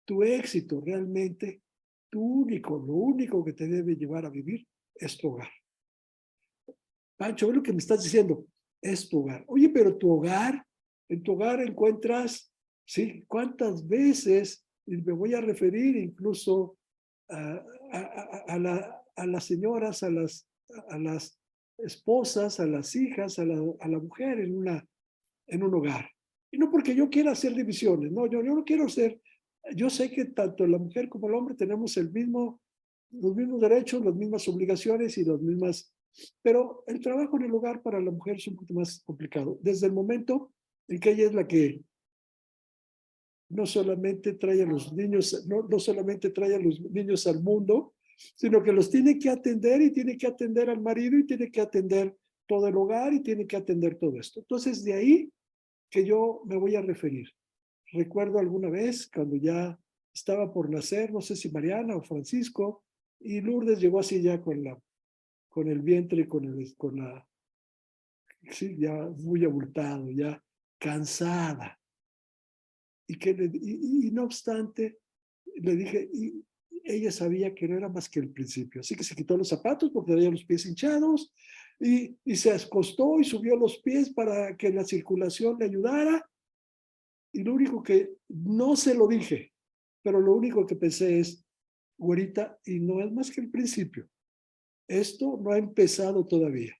Tu éxito realmente, lo único que te debe llevar a vivir es tu hogar. Pancho, lo que me estás diciendo es tu hogar. Oye, pero tu hogar, en tu hogar encuentras, ¿sí? ¿Cuántas veces, y me voy a referir incluso a las señoras, a las esposas, a las hijas, a la mujer en un hogar? Y no porque yo quiera hacer divisiones, no, yo no quiero ser, yo sé que tanto la mujer como el hombre tenemos los mismos derechos, las mismas obligaciones y las mismas, pero el trabajo en el hogar para la mujer es un poquito más complicado. Desde el momento en que ella es la que no solamente trae a los niños, no solamente trae a los niños al mundo, sino que los tiene que atender y tiene que atender al marido y tiene que atender todo el hogar y tiene que atender todo esto. Entonces, de ahí que yo me voy a referir. Recuerdo alguna vez cuando ya estaba por nacer, no sé si Mariana o Francisco, y Lourdes llegó así ya con el vientre, sí, ya muy abultado, ya cansada. Y no obstante, le dije, y ella sabía que no era más que el principio. Así que se quitó los zapatos porque tenía los pies hinchados y se acostó y subió los pies para que la circulación le ayudara. Y lo único que, no se lo dije, pero lo único que pensé es, güerita, y no es más que el principio. Esto no ha empezado todavía.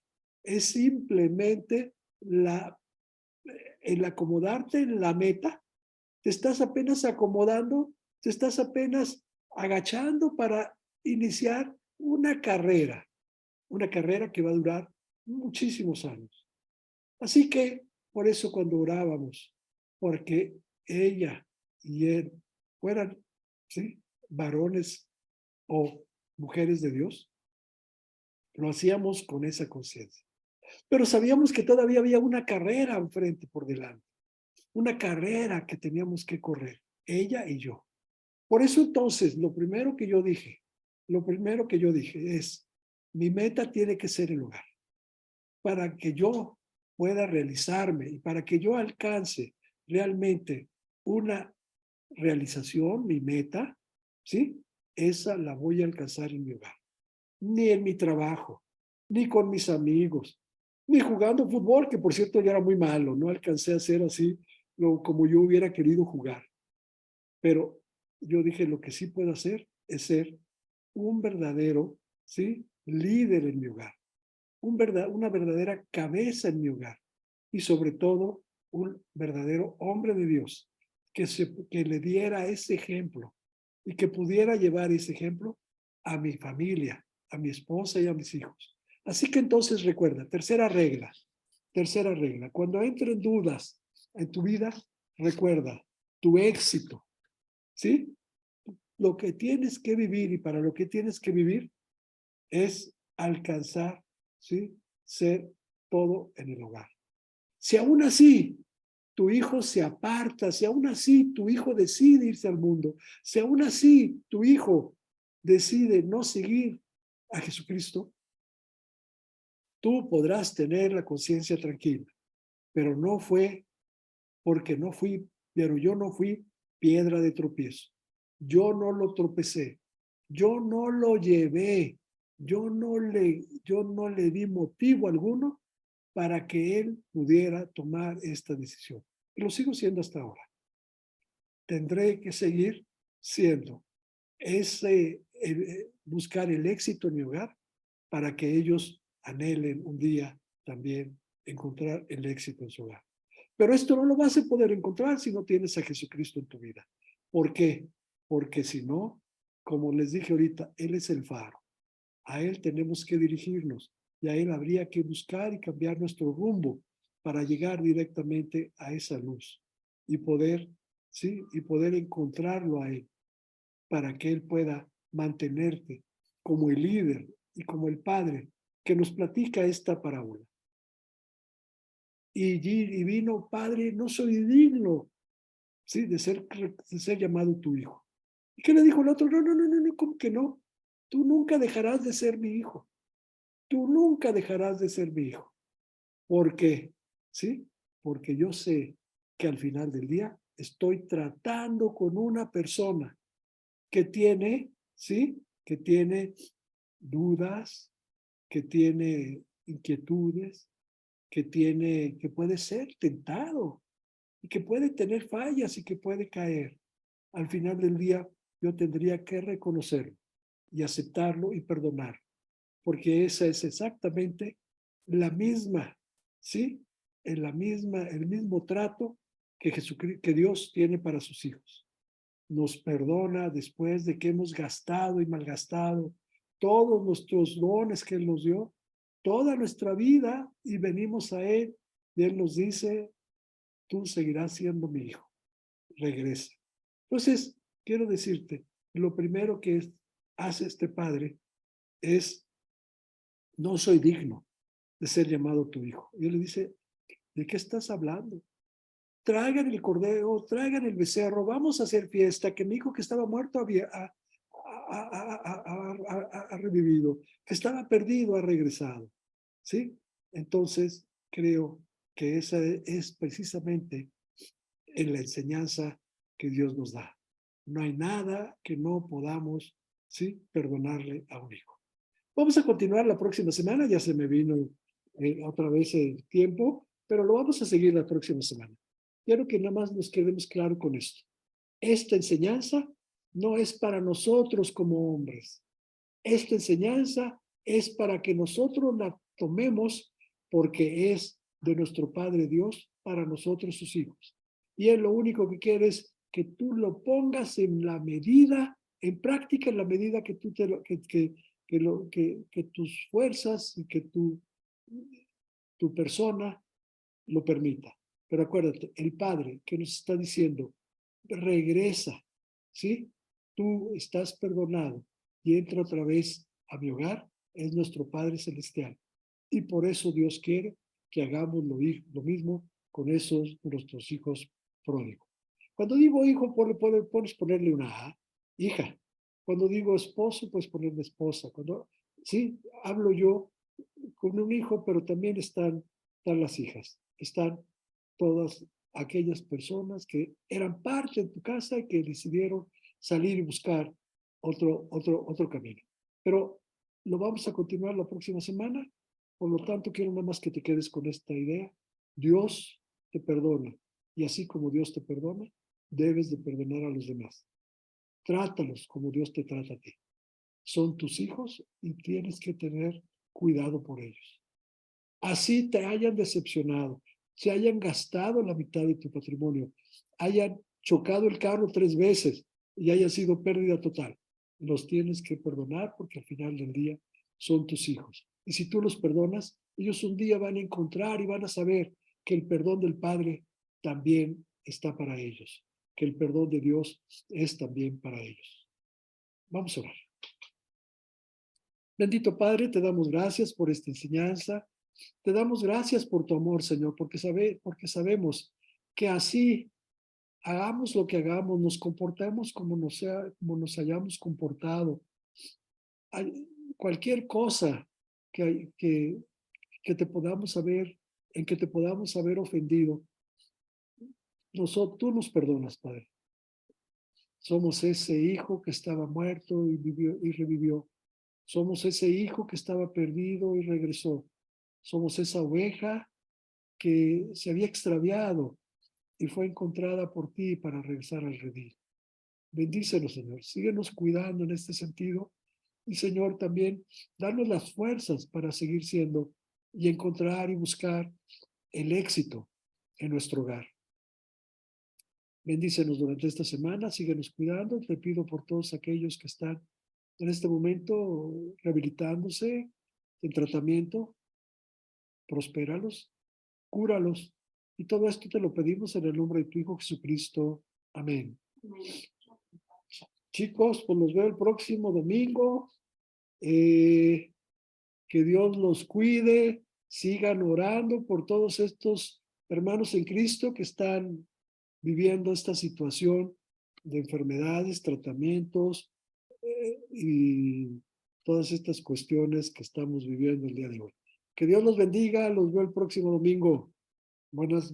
Es simplemente el acomodarte en la meta. Te estás apenas acomodando, te estás apenas agachando para iniciar una carrera que va a durar muchísimos años. Así que por eso cuando orábamos, porque ella y él fueran, ¿sí?, varones o mujeres de Dios, lo hacíamos con esa conciencia. Pero sabíamos que todavía había una carrera enfrente por delante, una carrera que teníamos que correr, ella y yo. Por eso entonces, lo primero que yo dije es, mi meta tiene que ser el hogar, para que yo pueda realizarme y para que yo alcance realmente una realización, mi meta, ¿sí? Esa la voy a alcanzar en mi hogar, ni en mi trabajo, ni con mis amigos, ni jugando fútbol, que por cierto ya era muy malo, no alcancé a hacer así como yo hubiera querido jugar. Pero yo dije, lo que sí puedo hacer es ser un verdadero, ¿sí?, líder en mi hogar, una verdadera cabeza en mi hogar y sobre todo un verdadero hombre de Dios que le diera ese ejemplo y que pudiera llevar ese ejemplo a mi familia, a mi esposa y a mis hijos. Así que entonces recuerda, tercera regla, cuando entren dudas en tu vida, recuerda, tu éxito, ¿sí? Lo que tienes que vivir y para lo que tienes que vivir es alcanzar, ¿sí?, ser todo en el hogar. Si aún así tu hijo se aparta, si aún así tu hijo decide irse al mundo, si aún así tu hijo decide no seguir a Jesucristo, tú podrás tener la conciencia tranquila, pero no fue porque no fui, pero yo no fui piedra de tropiezo. Yo no lo tropecé, yo no lo llevé, yo no le di motivo alguno para que él pudiera tomar esta decisión. Y lo sigo siendo hasta ahora. Tendré que seguir siendo buscar el éxito en mi hogar para que ellos anhelen un día también encontrar el éxito en su hogar. Pero esto no lo vas a poder encontrar si no tienes a Jesucristo en tu vida. ¿Por qué? Porque si no, como les dije ahorita, Él es el faro. A Él tenemos que dirigirnos y a Él habría que buscar y cambiar nuestro rumbo para llegar directamente a esa luz y poder, ¿sí?, y poder encontrarlo a Él para que Él pueda mantenerte como el líder y como el Padre que nos platica esta parábola. Y vino, Padre, no soy digno, ¿sí?, de ser llamado tu hijo. ¿Y qué le dijo el otro? No, no, no, no, no, ¿cómo que no? Tú nunca dejarás de ser mi hijo. Tú nunca dejarás de ser mi hijo. ¿Por qué? ¿Sí? Porque yo sé que al final del día estoy tratando con una persona que tiene, ¿sí?, que tiene dudas, que tiene inquietudes, que puede ser tentado y que puede tener fallas y que puede caer. Al final del día, yo tendría que reconocerlo y aceptarlo y perdonar, porque esa es exactamente la misma, ¿sí? El mismo trato que Jesucristo, que Dios tiene para sus hijos. Nos perdona después de que hemos gastado y malgastado todos nuestros dones que Él nos dio, toda nuestra vida, y venimos a Él y Él nos dice, tú seguirás siendo mi hijo, regresa. Entonces, quiero decirte, lo primero que hace este padre es, no soy digno de ser llamado tu hijo. Y él le dice, ¿de qué estás hablando? Traigan el cordero, traigan el becerro, vamos a hacer fiesta, que mi hijo que estaba muerto ha revivido, que estaba perdido ha regresado. ¿Sí? Entonces, creo que esa es precisamente en la enseñanza que Dios nos da. No hay nada que no podamos, ¿sí?, perdonarle a un hijo. Vamos a continuar la próxima semana, ya se me vino otra vez el tiempo, pero lo vamos a seguir la próxima semana. Quiero que nada más nos quedemos claro con esto. Esta enseñanza no es para nosotros como hombres. Esta enseñanza es para que nosotros la tomemos porque es de nuestro Padre Dios para nosotros sus hijos. Y Él lo único que quiere es que tú lo pongas en la medida, en práctica, en la medida que tú te lo, que tus fuerzas y que tu persona lo permita. Pero acuérdate, el Padre que nos está diciendo, regresa, ¿sí? Tú estás perdonado y entra otra vez a mi hogar, es nuestro Padre Celestial. Y por eso Dios quiere que hagamos lo mismo con esos nuestros hijos pródigos. Cuando digo hijo, puedes ponerle una A, hija. Cuando digo esposo, puedes ponerle esposa. Cuando, sí, hablo yo con un hijo, pero también están las hijas. Están todas aquellas personas que eran parte de tu casa y que decidieron salir y buscar otro camino. Pero lo vamos a continuar la próxima semana. Por lo tanto, quiero nada más que te quedes con esta idea. Dios te perdona. Y así como Dios te perdona, debes de perdonar a los demás. Trátalos como Dios te trata a ti. Son tus hijos y tienes que tener cuidado por ellos. Así te hayan decepcionado, se hayan gastado la mitad de tu patrimonio, hayan chocado el carro 3 veces y haya sido pérdida total. Los tienes que perdonar porque al final del día son tus hijos. Y si tú los perdonas, ellos un día van a encontrar y van a saber que el perdón del Padre también está para ellos, que el perdón de Dios es también para ellos. Vamos a orar. Bendito Padre, te damos gracias por esta enseñanza. Te damos gracias por tu amor, Señor, porque sabemos que así hagamos lo que hagamos, nos comportemos como nos hayamos comportado. Cualquier cosa que te podamos haber, en que te podamos haber ofendido, tú nos perdonas, Padre. Somos ese hijo que estaba muerto y vivió y revivió. Somos ese hijo que estaba perdido y regresó. Somos esa oveja que se había extraviado y fue encontrada por ti para regresar al redil. Bendícenos, Señor. Síguenos cuidando en este sentido. Y, Señor, también danos las fuerzas para seguir siendo y encontrar y buscar el éxito en nuestro hogar. Bendícenos durante esta semana. Síguenos cuidando. Te pido por todos aquellos que están en este momento rehabilitándose en tratamiento. Prospéralos, cúralos. Y todo esto te lo pedimos en el nombre de tu Hijo Jesucristo. Amén. Chicos, pues los veo el próximo domingo. Que Dios los cuide. Sigan orando por todos estos hermanos en Cristo que están viviendo esta situación de enfermedades, tratamientos y todas estas cuestiones que estamos viviendo el día de hoy. Que Dios los bendiga. Los veo el próximo domingo. Buenas.